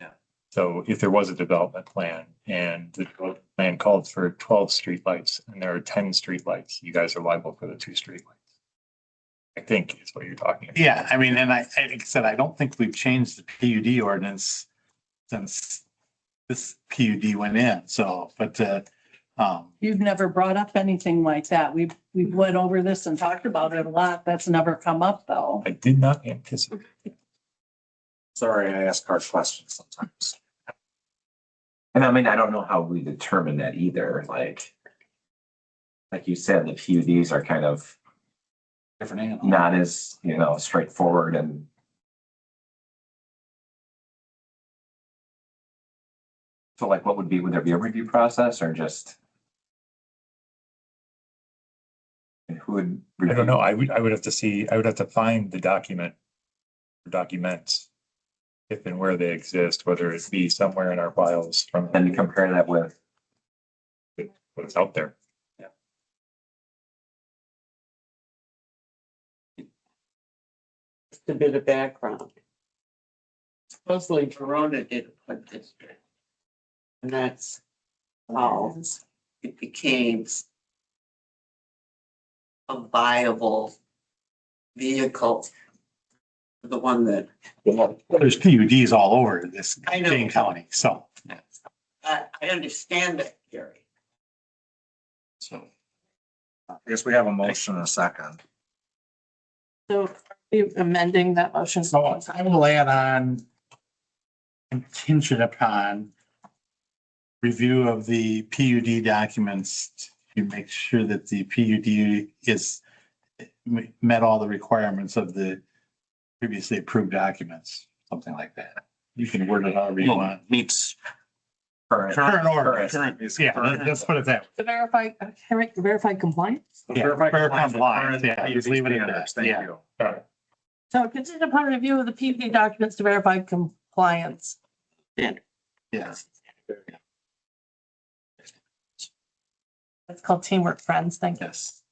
Yeah. So if there was a development plan and the development plan called for 12 streetlights and there are 10 streetlights, you guys are liable for the 2 streetlights. I think is what you're talking about. yeah, I mean, and like I said, I don't think we've changed the PUD ordinance since this PUD went in. So, but, You've never brought up anything like that. We went over this and talked about it a lot. That's never come up though. I did not anticipate. Sorry, I ask hard questions sometimes. And I mean, I don't know how we determine that either. Like you said, the PUDs are kind of Different animal. not as, straightforward and. So like, would there be a review process or just? And who would? I don't know. I would have to find the documents. If and where they exist, whether it be somewhere in our files from. And compare that with. What's out there. Just a bit of background. Supposedly Verona did a PUD district. And that's how it became a viable vehicle. The one that, there's PUDs all over this I know. Dane County. So, I understand that, Gary. So I guess we have a motion and a second. So are you amending that motion? so I will add on contingent upon review of the PUD documents to make sure that the PUD is met all the requirements of the previously approved documents, something like that. You can word it however you want. meets Current order. current. Yeah, let's put it that way. To verify compliance? Yeah, fair compliance. Yeah, just leave it at that. Thank Yeah. you. So contingent upon review of the PUD documents to verify compliance. Yeah. It's called teamwork, friends. Thank you. Yes.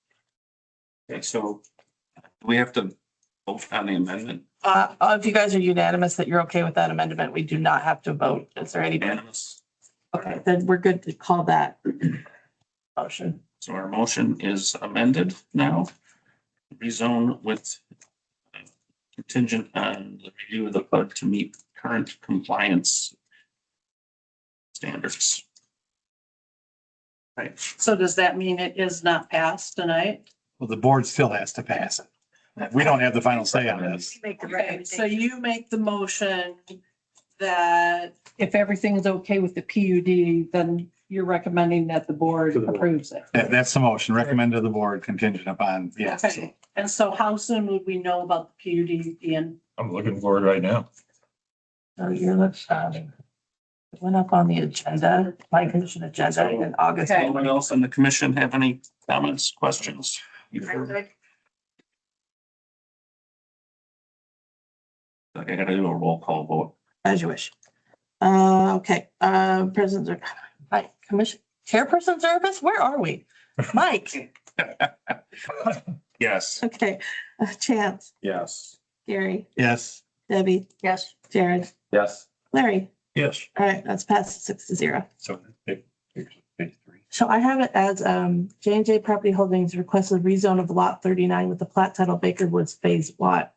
Okay, so we have to vote on the amendment. If you guys are unanimous that you're okay with that amendment, we do not have to vote. Is there any? Unanimous. Okay, then we're good to call that motion. So our motion is amended now. Rezone with contingent on the review of the PUD to meet current compliance standards. Right. So does that mean it is not passed tonight? Well, the board still has to pass it. We don't have the final say on this. Make the Okay, so recommendation. you make the motion that if everything is okay with the PUD, then you're recommending that the board To the board. approves it. That's the motion. Recommend to the board contingent upon, yes. Okay, and so how soon would we know about the PUD, Ian? I'm looking for it right now. So you're, it went up on the agenda, my commission agenda in August. Okay. Anyone else on the commission have any comments, questions? I gotta do a roll call vote. As you wish. Okay, President, Mike, Commission, Chairperson Service, where are we? Mike, Yes. okay, Chance, Yes. Gary, Yes. Debbie, Yes. Jared, Yes. Larry. Yes. All right, that's passed 6-0. So page 3. So I have it as J&J Property Holdings requested rezone of lot 39 with the plat title Baker Woods Phase Lot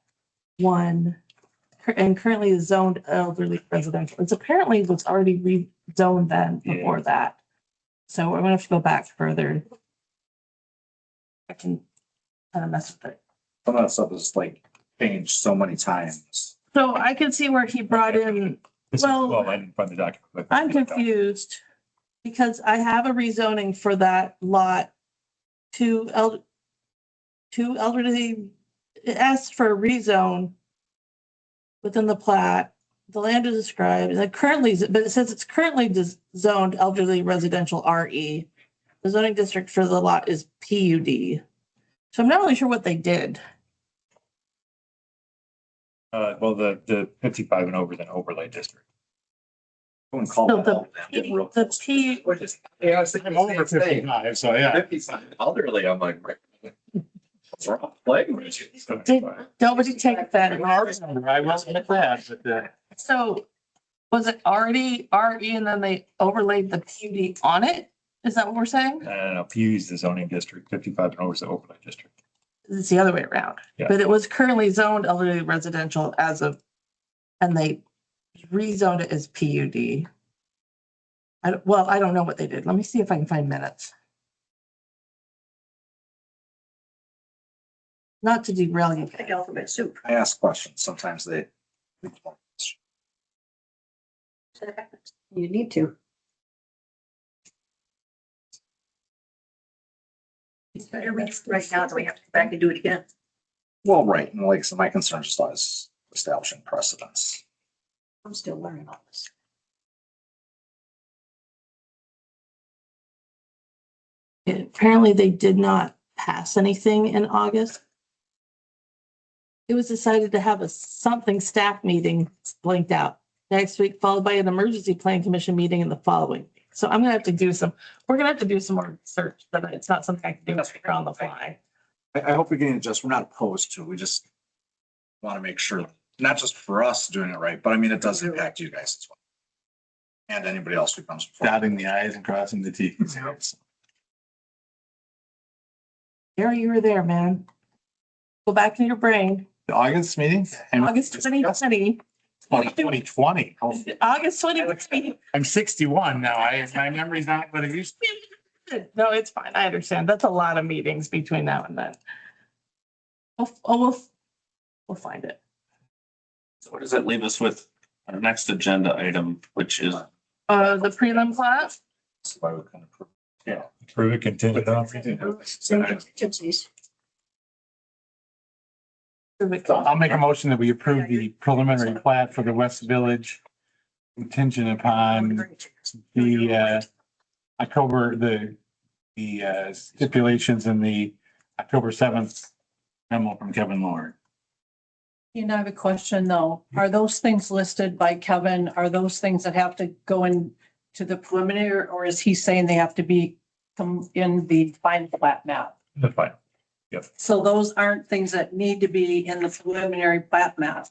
1. And currently is zoned elderly residential. It's apparently was already rezoned then before that. So we're gonna have to go back further. I can kind of mess with it. Some of that stuff is like changed so many times. So I can see where he brought in, Well, I didn't find the document. but- I'm confused. Because I have a rezoning for that lot to elderly, it asked for a rezone within the plat. The land is described, and currently, but it says it's currently zoned elderly residential RE. The zoning district for the lot is PUD. So I'm not really sure what they did. Well, the 55 and over is an overlay district. I wouldn't call So that the, all that. Getting real the close. P, Yeah, I was thinking I'm over the same thing. 55, so yeah. 55 elderly, I'm like, what's wrong? Language. did nobody take that? I will admit that, but So was it already RE and then they overlaid the PUD on it? Is that what we're saying? No, PU is the zoning district, 55 and over is the overlay district. It's the other way around. Yeah. But it was currently zoned elderly residential as of, and they rezoned it as PUD. I don't know what they did. Let me see if I can find minutes. Not to derail you. Like alphabet soup. I ask questions. Sometimes they. You need to. It's better read it right now, so we have to go back and do it again. Well, right. And like, so my concern just lies establishing precedents. I'm still learning all this. Apparently they did not pass anything in August. It was decided to have a something staff meeting blinked out next week, followed by an emergency plan commission meeting in the following week. So I'm gonna have to do we're gonna have to do some more research, but it's not something I can do here on the fly. I hope we can adjust. We're not opposed to, we just want to make sure, not just for us doing it right, but I mean, it does impact you guys as well. And anybody else who comes before. dotting the i's and crossing the t's. Gary, you were there, man. Go back in your brain. The August meeting? August 2020. 2020. August 2020. I'm 61 now. My memory's not what it used to be. No, it's fine. I understand. That's a lot of meetings between now and then. We'll find it. So what does that leave us with our next agenda item, which is The prelim class. That's why we kind of. Yeah. Prove it contingent on. Gypsies. I'll make a motion that we approve the preliminary plat for the West Village contingent upon the October, the stipulations in the October 7th memo from Kevin Lord. You know, I have a question though. Are those things listed by Kevin? Are those things that have to go in to the preliminary, or is he saying they have to be come in the final plat map? The final. So those aren't things that need to be in the preliminary plat map.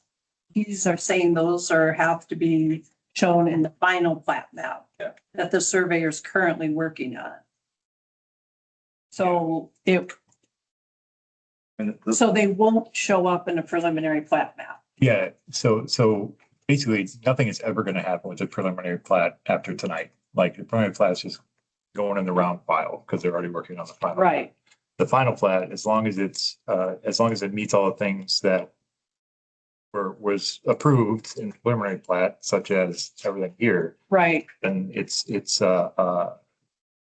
These are saying those are have to be shown in the final plat map. Yeah. That the surveyor is currently working on. So so they won't show up in a preliminary plat map. Yeah, so basically, nothing is ever gonna happen with the preliminary plat after tonight. Like, the preliminary plat is just going in the round file, because they're already working on the final. Right. The final plat, as long as it meets all the things that was approved in the preliminary plat, such as everything here, Right. then it's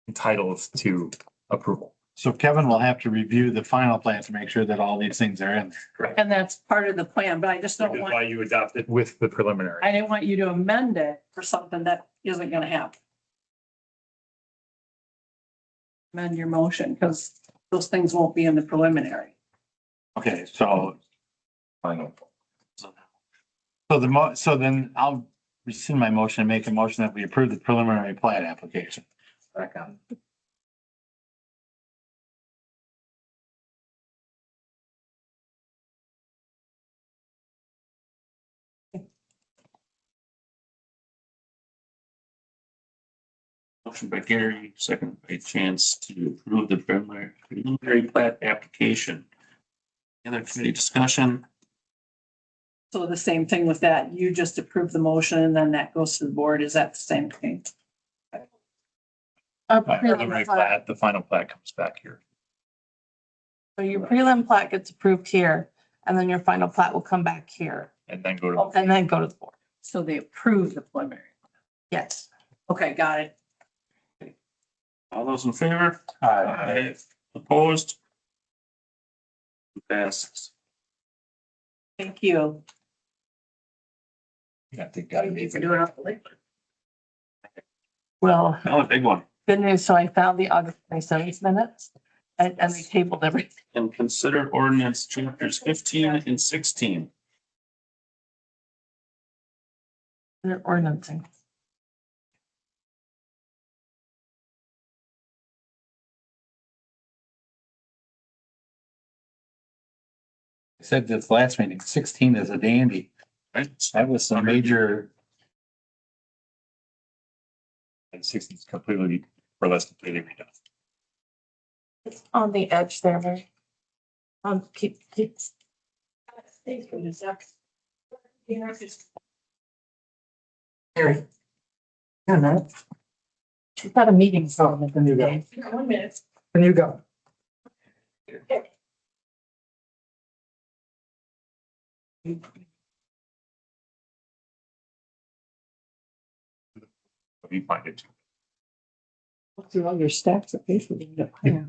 entitled to approval. So Kevin will have to review the final plan to make sure that all these things are in there. And that's part of the plan, but I just don't want, you adopted with the preliminary. I didn't want you to amend it for something that isn't gonna happen. Amend your motion, because those things won't be in the preliminary. Okay, so, Final. so then I'll rescind my motion and make a motion that we approve the preliminary plat application. Second. Motion by Gary, second by Chance to approve the preliminary plat application. Any other committee discussion? So the same thing with that, you just approve the motion and then that goes to the board. Is that the same thing? Our Preliminary prelim plat, plat, the final plat comes back here. so your prelim plat gets approved here, and then your final plat will come back here, And then go to. and then go to the board. So they approve the preliminary. Yes. Okay, got it. All those in favor? Aye. Opposed? Passes. Thank you. Yeah, I think. Thank you for doing all the labor. Well, Now a big one. good news. So I found the August 27th minutes, and they tabled everything. And consider ordinance chapters 15 and 16. They're ordinancing. I said this last meeting, 16 is a dandy. Right? That was some major, And 16 is completely or less completely redone. It's on the edge there, Mary. Keep. Mary. She's got a meeting phone at the new day. 1 minute. When you go. You find it. Look through all your stacks of paper. Yeah. You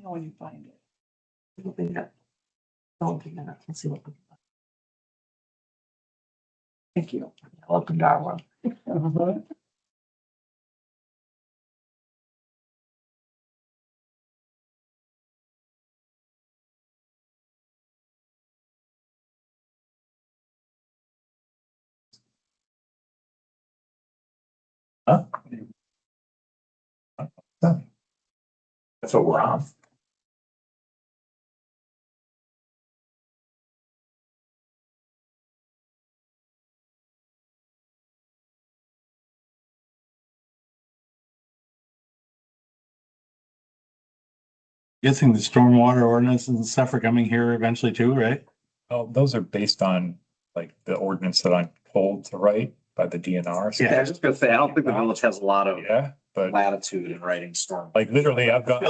know when you find it. It'll be that. Oh, okay, now let's see what. Thank you. Welcome to our world. Uh-huh. Huh? That's what we're on. guessing the stormwater ordinances and stuff are coming here eventually too, right? Oh, those are based on like the ordinance that I'm told to write by the DNR. So Yeah, I was just gonna say, I don't think the village has a lot of yeah, but latitude in writing storm. like literally I've got.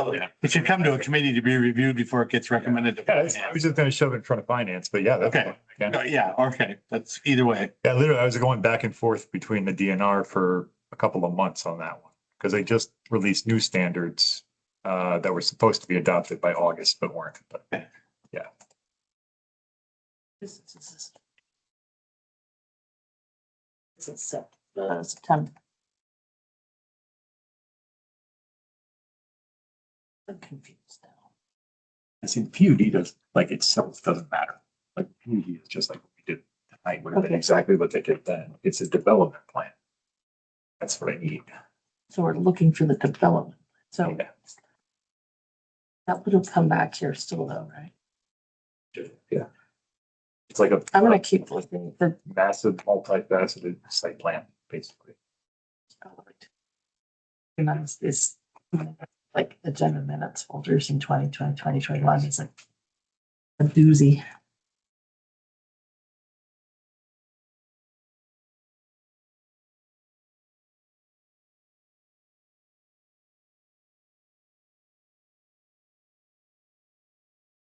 It should come to a committee to be reviewed before it gets recommended. Yeah, I was just gonna shove it in front of finance, but yeah, that's. Okay. fine. Yeah, okay, that's either way. Yeah, literally, I was going back and forth between the DNR for a couple of months on that one. Because they just released new standards that were supposed to be adopted by August, but weren't. But yeah. This is September. I'm confused now. I see the PUD does, like itself doesn't matter. Like PUD is just like what we did tonight, would have been Okay. exactly what they did then. It's a development plan. That's what I need. So we're looking for the development. So Yeah. that would have come back here still though, right? Yeah. It's like a I'm gonna keep looking at the. massive, multifaceted site plan, basically. Nice, this, like agenda minutes folders in 2020, 2021 is like a doozy.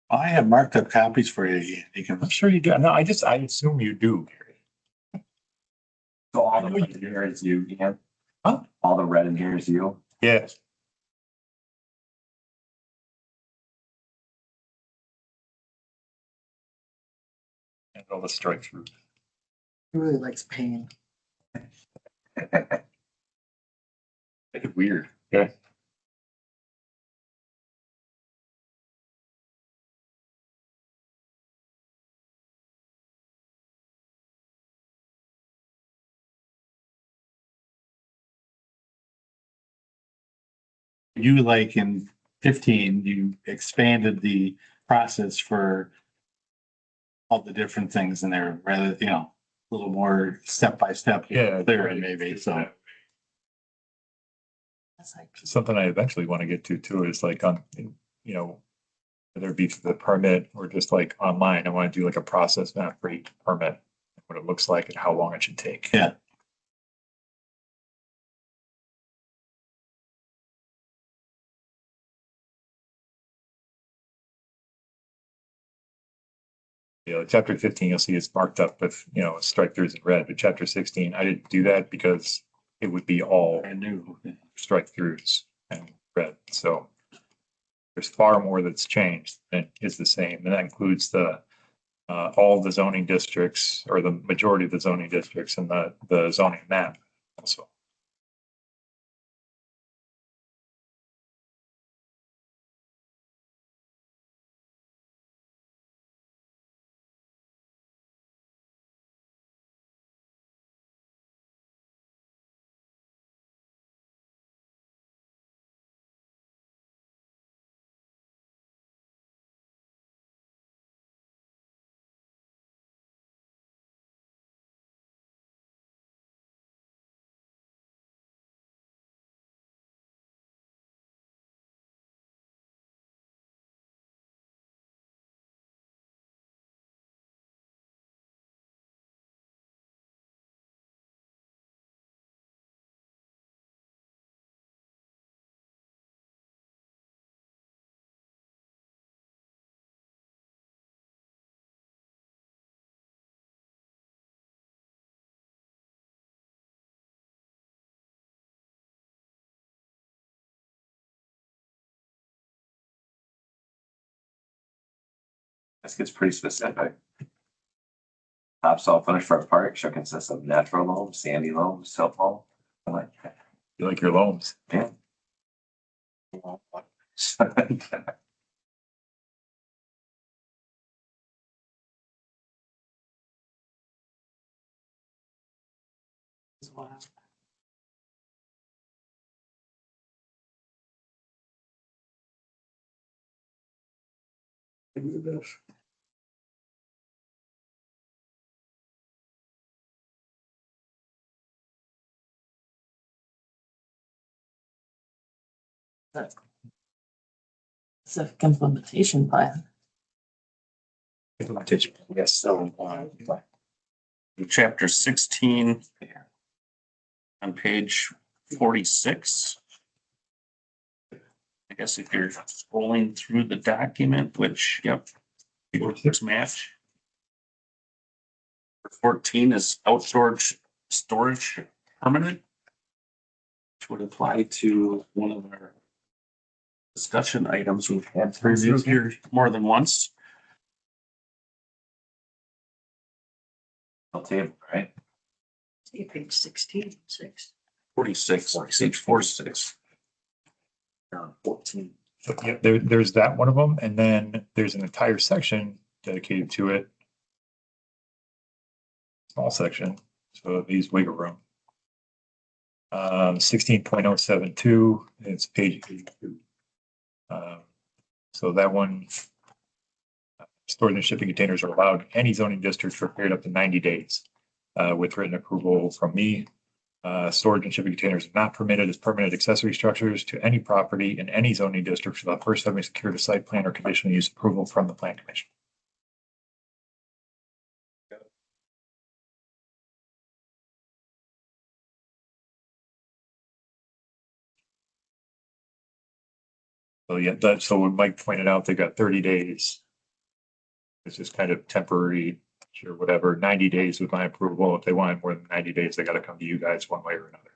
I have marked up copies for you. You can, I'm sure you do. No, I assume you do, Gary. So all the red in here is you, Ian? Huh? All the red in here is you? Yes. All the strike through. He really likes pain. Make it weird. Okay. You like in 15, you expanded the process for all the different things in there, rather, a little more step by step. Yeah. Clearer maybe, so. That's like, Something I eventually want to get to too is like on, whether it be for the permit or just like online, I want to do like a process map for each permit, what it looks like and how long it should take. Yeah. Chapter 15, you'll see it's marked up with, strike throughs in red, but chapter 16, I didn't do that because it would be all Brand new. strike throughs and red. So there's far more that's changed than is the same. And that includes all the zoning districts or the majority of the zoning districts and the zoning map also. This gets pretty specific. Topsoil finish for a park should consist of natural loam, sandy loam, silt loam. I like that. You like your loams? Yeah. wow. Specific implementation plan. Implementation. Yes. So, Chapter 16 on page 46. I guess if you're scrolling through the document, which, yep, there's match. 14 is outdoor storage permanent, which would apply to one of our discussion items we've had through here more than once. Table, right? See page 16, 6. 46, page 46. 14. So, yeah, there's that one of them, and then there's an entire section dedicated to it. Small section, so it leaves wiggle room. 16.072, it's page 82. So that one, storage and shipping containers are allowed in any zoning district for a period up to 90 days with written approval from me. Storage and shipping containers are not permitted as permanent accessory structures to any property in any zoning district without first having secured a site plan or conditional use approval from the plan commission. So yeah, so when Mike pointed out, they got 30 days. It's just kind of temporary, sure, whatever, 90 days with my approval. If they want more than 90 days, they got to come to you guys one way or another.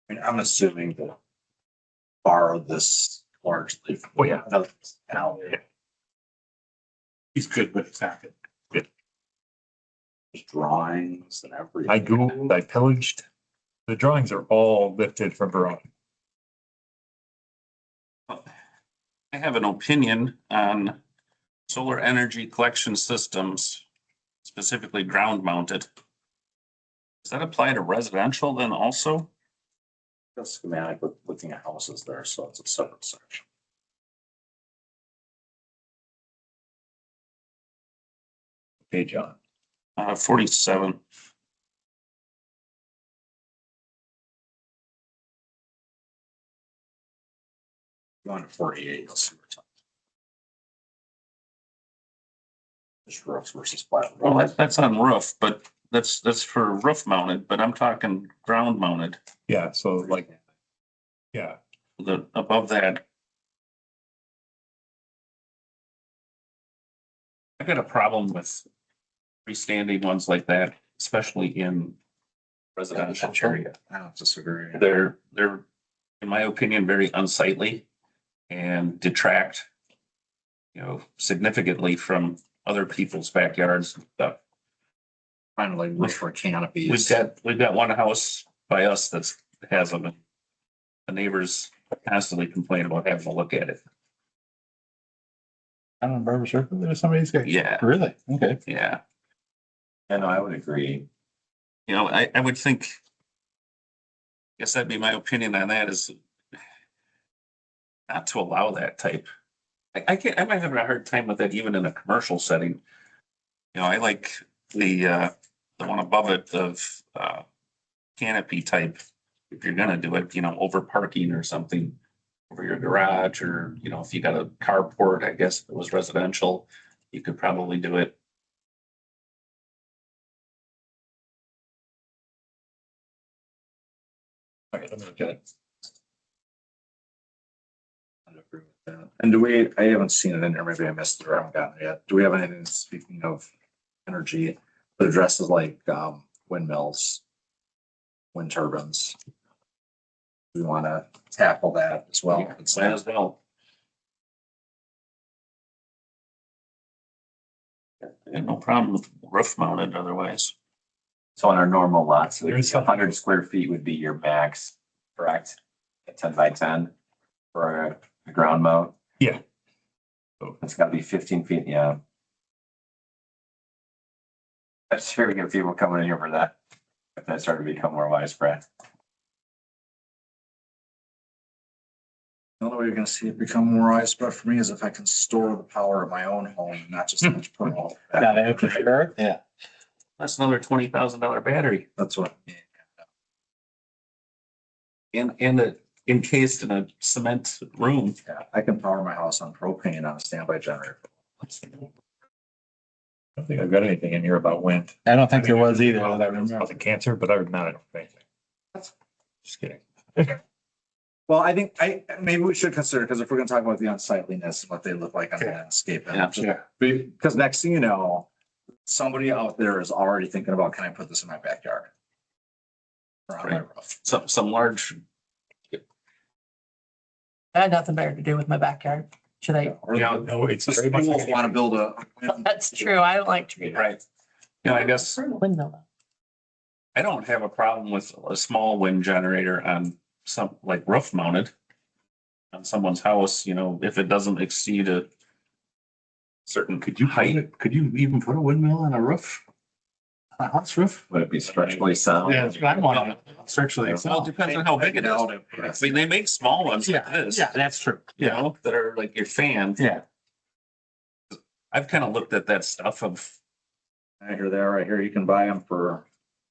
I mean, I'm assuming to borrow this largely. Oh, yeah. Now, He's good with exactly. there's drawings and everything. I Googled, I pillaged. The drawings are all lifted from Verona. I have an opinion on solar energy collection systems, specifically ground mounted. Does that apply to residential then also? The schematic with looking at houses there, so it's a separate section. Hey, John. 47. Going to 48, you'll see what's up. Just roofs versus flat. Well, that's on roof, but that's for roof mounted, but I'm talking ground mounted. Yeah, so like, yeah, The above that. I got a problem with freestanding ones like that, especially in residential area. I don't disagree. They're, in my opinion, very unsightly and detract, significantly from other people's backyards and stuff. Kind of like roof or canopies. We've got one house by us that has them. The neighbors constantly complain about having to look at it. I don't know, Barbara Circle, there's somebody's got. Yeah. Really? Okay. Yeah. I know, I would agree. I would think, guess that'd be my opinion on that is not to allow that type. I might have a hard time with that even in a commercial setting. I like the one above it of canopy type. If you're gonna do it, over parking or something over your garage, or, if you got a carport, I guess if it was residential, you could probably do it. all right, let me look at it. I'd agree with that. And I haven't seen it in there, maybe I missed it or I haven't gotten it yet. Do we have anything, speaking of energy, that addresses like windmills, wind turbines? We want to tackle that as well. Might as well. And no problem with roof mounted otherwise. So on our normal lots, There's so 100 square feet would be your max, correct? At 10 by 10 for a ground mount. Yeah. It's gotta be 15 feet, yeah. That's sure we get people coming in here for that. If that started to become more widespread. The only way you're gonna see it become more widespread for me is if I can store the power at my own home, and not just so much put all. Got for sure. Yeah. That's another $20,000 battery That's what. encased in a cement room. Yeah, I can power my house on propane on a standby generator. I don't think I've got anything in here about wind. I don't think there was either. that I About remember. the cancer, but other than that, I don't think. Just kidding. Well, I think maybe we should consider, because if we're gonna talk about the unsightliness and what they look like on the landscape. Yeah. Because next thing you know, somebody out there is already thinking about, can I put this in my backyard? Or on my roof? Some large, I had nothing better to do with my backyard. Should I? Or No, it's just very much. people want to build a. That's true. I don't like trees. right. I guess Windmill. I don't have a problem with a small wind generator on some, like roof mounted on someone's house, if it doesn't exceed a certain height. Could you even put a windmill on a roof? On a house roof? Would it be structurally sound? Yeah, that's what I want. Structurally. Well, it depends on how big it is. I mean, they make small ones like this. Yeah, that's true. That are like your fan. Yeah. I've kind of looked at that stuff of, I hear there, right here, you can buy them for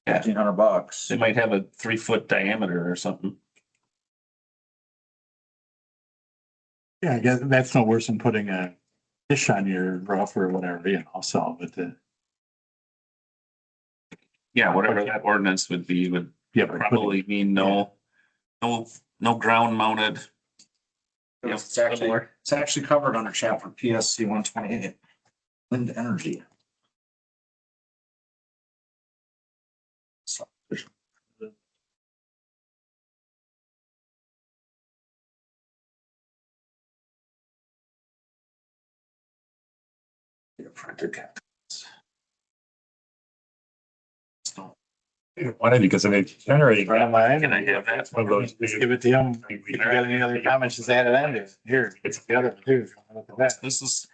Yeah. $1,500. they might have a 3-foot diameter or something. Yeah, I guess that's no worse than putting a dish on your roof or whatever, so, but Yeah, whatever that ordinance would be, would yeah, but probably mean no ground mounted. It's actually covered under chapter PSC 128, wind energy. printer cap. Wanted because of it generating. Right on my end. Can I have that? One of those. Just give it to him. If you got any other comments, just add it on there. Here, it's the other one too. Look at that. This is,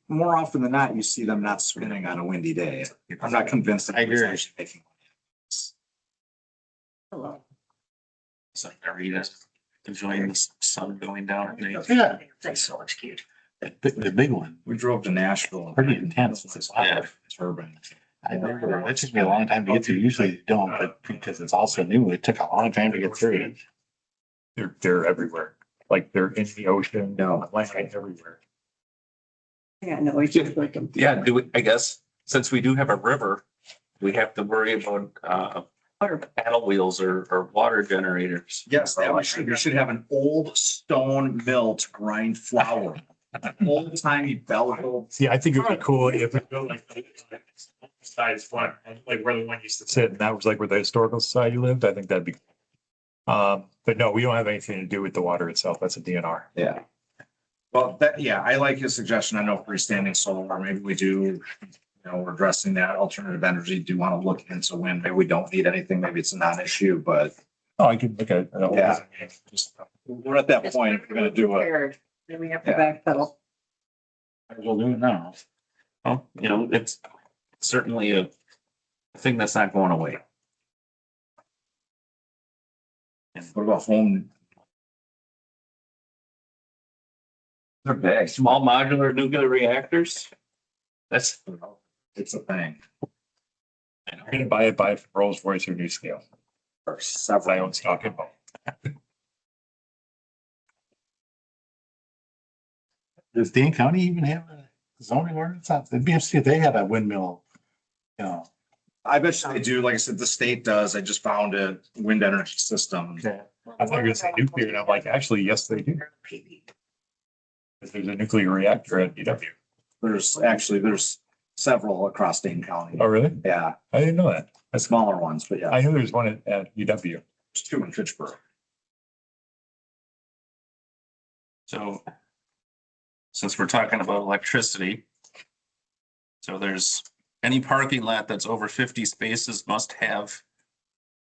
More often than not, you see them not spinning on a windy day. I'm not convinced. that I agree. it's actually making- so Rita enjoying the sun going down at night. Yeah, that's so much cute. The big one, We drove to Nashville. pretty intense. It's Yeah. Turbine. I never, it took me a long time to get through. Usually you don't, but because it's also new, it took a long time to get through it. They're everywhere. Like they're in the ocean, No. land everywhere. Yeah, no, we just like them. Yeah, do we, I guess, since we do have a river, we have to worry about, paddle wheels or water generators. Yes, that we should have an old stone mill to grind flour. Old timey Belleville. See, I think it would be cool if we built like size one, like where the one used to sit, and that was like where the historical society lived. I think that'd be. But no, we don't have anything to do with the water itself. That's a DNR. Yeah. Well, that, yeah, I like his suggestion. I know freestanding solar, maybe we do, you know, we're addressing that alternative energy. Do want to look into wind? Maybe we don't need anything. Maybe it's a non-issue, but Oh, I could look at it. Yeah. just, we're at that point. We're gonna do it. Then we have to backpedal. We'll do it now. Well, you know, it's certainly a thing that's not going away. What about home? They're big. Small modular nuclear reactors. That's, It's a thing. You're gonna buy it from Rolls Royce or New Scale. Or I several. own stock in both. Does Dane County even have a zoning ordinance? It'd be interesting if they had a windmill, you know. I bet you they do. Like I said, the state does. I just found a wind energy system. I thought you were gonna say nuclear, and I'm like, actually, yes, they do. Because there's a nuclear reactor at UW. There's several across Dane County. Oh, really? Yeah, I didn't know that. smaller ones, but yeah, I knew there's one at UW. there's two in Fitchburg. so. Since we're talking about electricity. So there's any parking lot that's over 50 spaces must have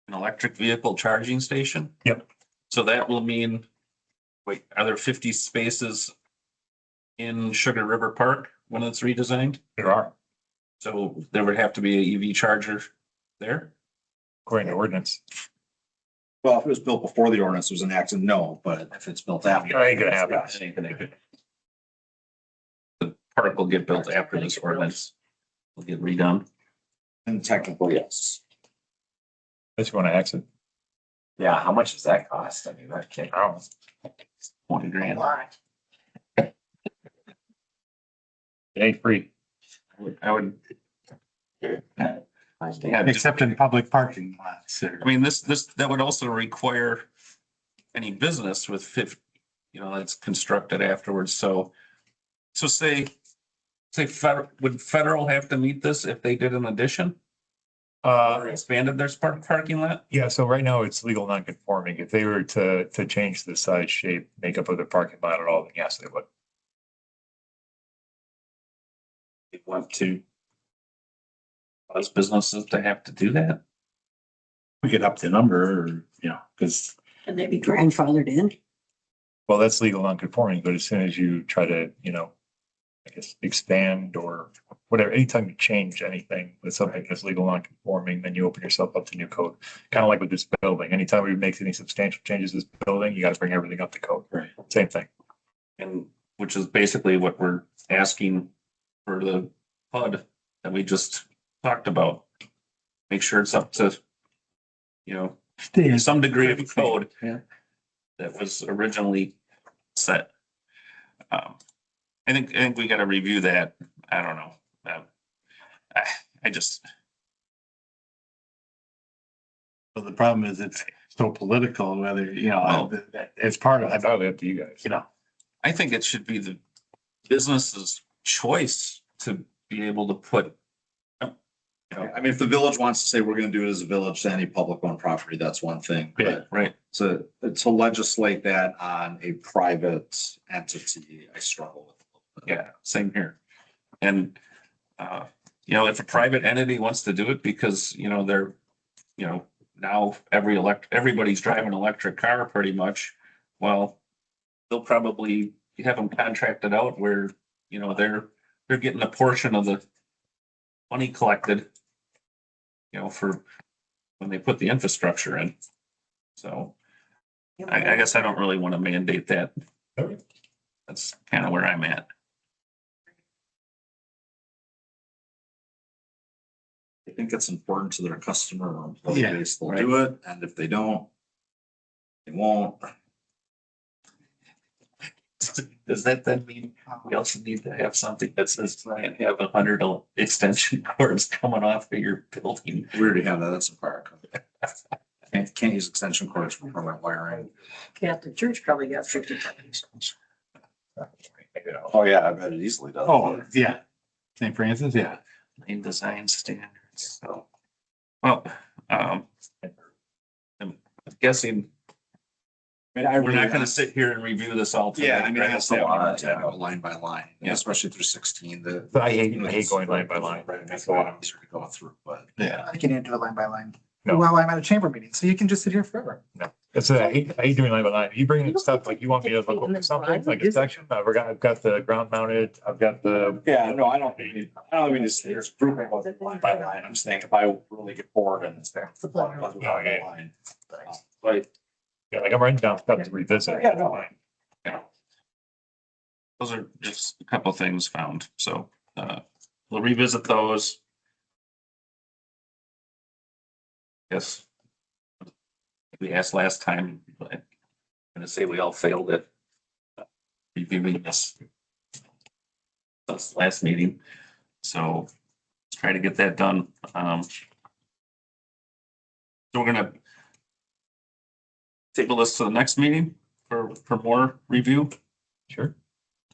an electric vehicle charging station. Yep. So that will mean, wait, are there 50 spaces in Sugar River Park when it's redesigned? There are, So there would have to be an EV charger there? according to ordinance. Well, if it was built before the ordinance was enacted, no, but if it's built after. That ain't gonna happen. That ain't gonna happen. The park will get built after this ordinance will get redone. And technically, yes. Unless you want to exit. Yeah, how much does that cost? I mean, that can't. I don't know. 20 grand. It ain't free. I would. Yeah, Except in public parking lots. I mean, that would also require any business with 50, you know, that's constructed afterwards. So say would federal have to meet this if they did an addition? Or expanded their parking lot? Yeah, so right now it's legal non-conforming. If they were to change the size, shape, makeup of the parking lot at all, then yes, they would. They want to cause businesses to have to do that? We could up the number or, you know, because Can they be grandfathered in? Well, that's legal non-conforming, but as soon as you try to, I guess, expand or whatever, anytime you change anything with something that's legal non-conforming, then you open yourself up to new code. Kind of like with this building. Anytime we make any substantial changes to this building, you got to bring everything up to code. Right. Same thing. And which is basically what we're asking for the PUD that we just talked about. Make sure it's up to, some degree of code that was originally set. I think we got to review that. I don't know. I just. Well, the problem is it's so political, whether, it's part of, That's all up to you guys. I think it should be the business's choice to be able to put. I mean, if the village wants to say we're gonna do it as a village to any public owned property, that's one thing. But Right. to legislate that on a private entity, I struggle with. Yeah, same here. And, you know, if a private entity wants to do it because, you know, they're, you know, now everybody's driving an electric car pretty much. Well, they'll probably have them contracted out where, you know, they're getting a portion of the money collected, you know, for when they put the infrastructure in. So I guess I don't really want to mandate that. That's kind of where I'm at. I think it's important to their customer or employee Yeah, base. They'll do it, and if they don't, they won't. Does that then mean we also need to have something that says try and have 100 extension cords coming off of your building? We already have that. That's a fire code. Can't use extension cords for permanent wiring. Catholic Church probably got 50 times. Oh, yeah, I bet it easily does. Oh, yeah. St. Francis, yeah. Lane design standards, so. Well, I'm guessing I mean, we're not gonna sit here and review this all. tonight, Yeah, I mean, right? that's a lot, to go line by line, Yeah. especially through 16. But I hate going line by line. Right, it makes it a lot easier to go through, but. Yeah. I can't do it line by line. No. Well, I'm at a chamber meeting, so you can just sit here forever. That's I hate doing line by line. You bring in stuff like you want me to look over something like a section. I've got the ground mounted, I've got the. Yeah, no, I don't mean to say it's grouping line by line. I'm saying if I really get bored and it's fair. Line. Right. Yeah, like I'm writing down stuff to revisit. Yeah, no. Yeah. Those are just a couple things found, so we'll revisit those. Yes. We asked last time, but I'm gonna say we all failed at reviewing this last meeting, so let's try to get that done. So we're gonna table this to the next meeting for more review. Sure.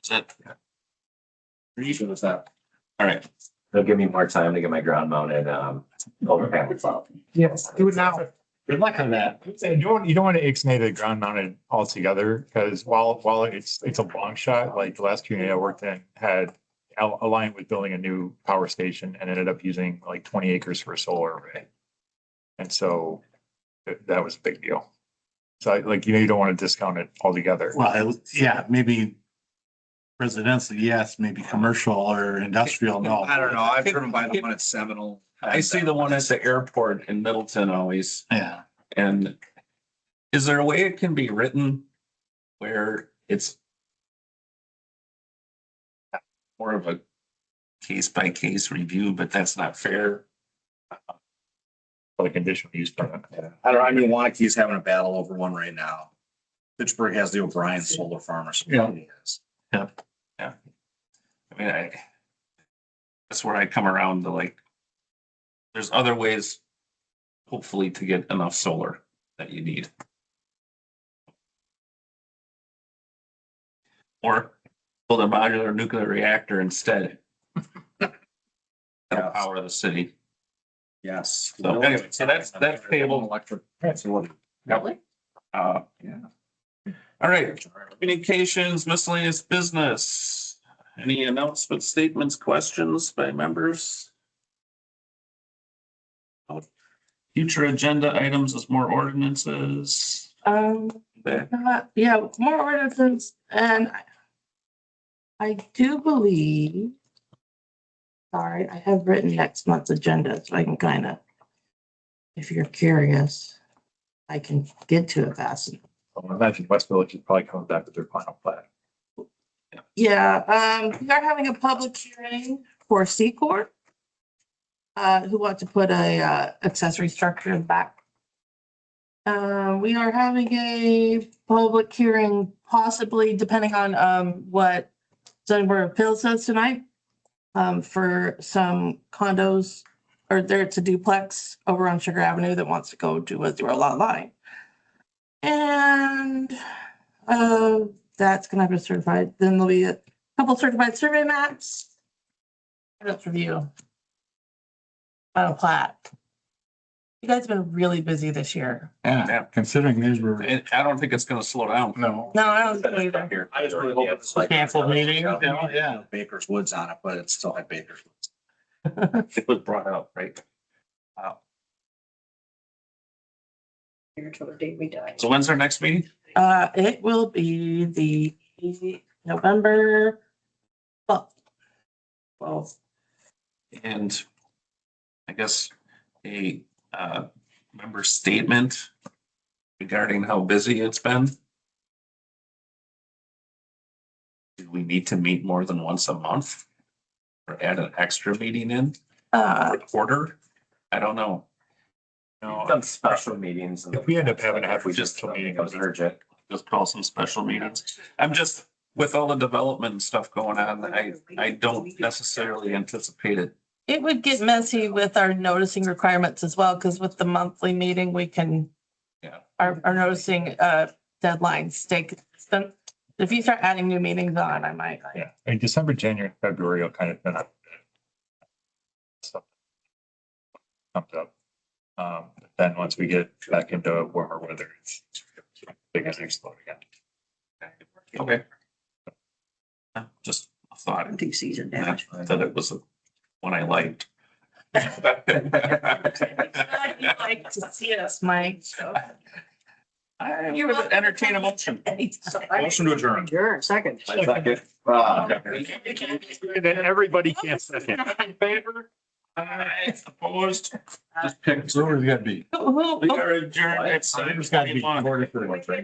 That's it. Sure with that. All right. They'll give me more time to get my ground mounted, over panels up. Yes, do it now. Good luck on that. You don't want to ixnay the ground mounted altogether, because while it's a long shot, like the last community I worked in had a line with building a new power station and ended up using like 20 acres for a solar array. And so that was a big deal. So you don't want to discount it altogether. Well, yeah, maybe residential, yes, maybe commercial or industrial, no. I don't know. I've driven by the one at Seminole. I see the one at the airport in Middleton always. Yeah. And is there a way it can be written where it's more of a case by case review, but that's not fair? For the conditional use permit. I don't know. I mean, Waukkee's having a battle over one right now. Pittsburgh has the O'Brien Solar Farm or something. Yeah. Yeah. I mean, that's where I come around to like, there's other ways, hopefully, to get enough solar that you need. Or build a modular nuclear reactor instead. That'll power the city. Yes. So anyway, so that's table. Electric. Really? Yeah. All right, communications, miscellaneous business. Any announcements, statements, questions by members? Future agenda items is more ordinances. Yeah, more ordinances, and I do believe. Sorry, I have written next month's agenda, so I can kind of, if you're curious, I can get to it fast enough. I imagine West Village is probably coming back with their final plat. Yeah, we are having a public hearing for Secord. Who want to put a accessory structure in the back. We are having a public hearing, possibly depending on what zoning board of appeals says tonight. For some condos, or it's a duplex over on Sugar Avenue that wants to go to a 0 lot line. And that's gonna have a certified, then there'll be a couple certified survey maps. Let's review. Final plat. You guys have been really busy this year. Yeah, considering these were. I don't think it's gonna slow down. No. No, I don't think either. Here, I just really hope it's like. Canceled meeting, yeah. Baker's Woods on it, but it's still had Baker's Woods. It was brought up, right? Wow. Here till the day we die. So when's our next meeting? It will be the November. Well, And I guess a member statement regarding how busy it's been. Do we need to meet more than once a month? Or add an extra meeting in per quarter? I don't know. We've done special meetings. If we end up having to have, we Just just meeting. Becomes urgent. just call some special meetings. I'm just, with all the development and stuff going on, I don't necessarily anticipate it. it would get messy with our noticing requirements as well, because with the monthly meeting, we can. Yeah. Our noticing deadlines stay consistent. If you start adding new meetings on, I might. Yeah, in December, January, February, will kind of been up. Stuff comes up. Then once we get back into warmer weather, it's big and explode again. Okay. Just a thought. Hunting season I damage. thought it was one I liked. You'd like to see us, Mike. You would entertain a motion. Motion to adjourn. Adjourn, second. Second. And then everybody can't second. In favor? Opposed? Just pick. Whoever's got to be. Who- We are adjourned at There's got to be 7:21. order for it, right?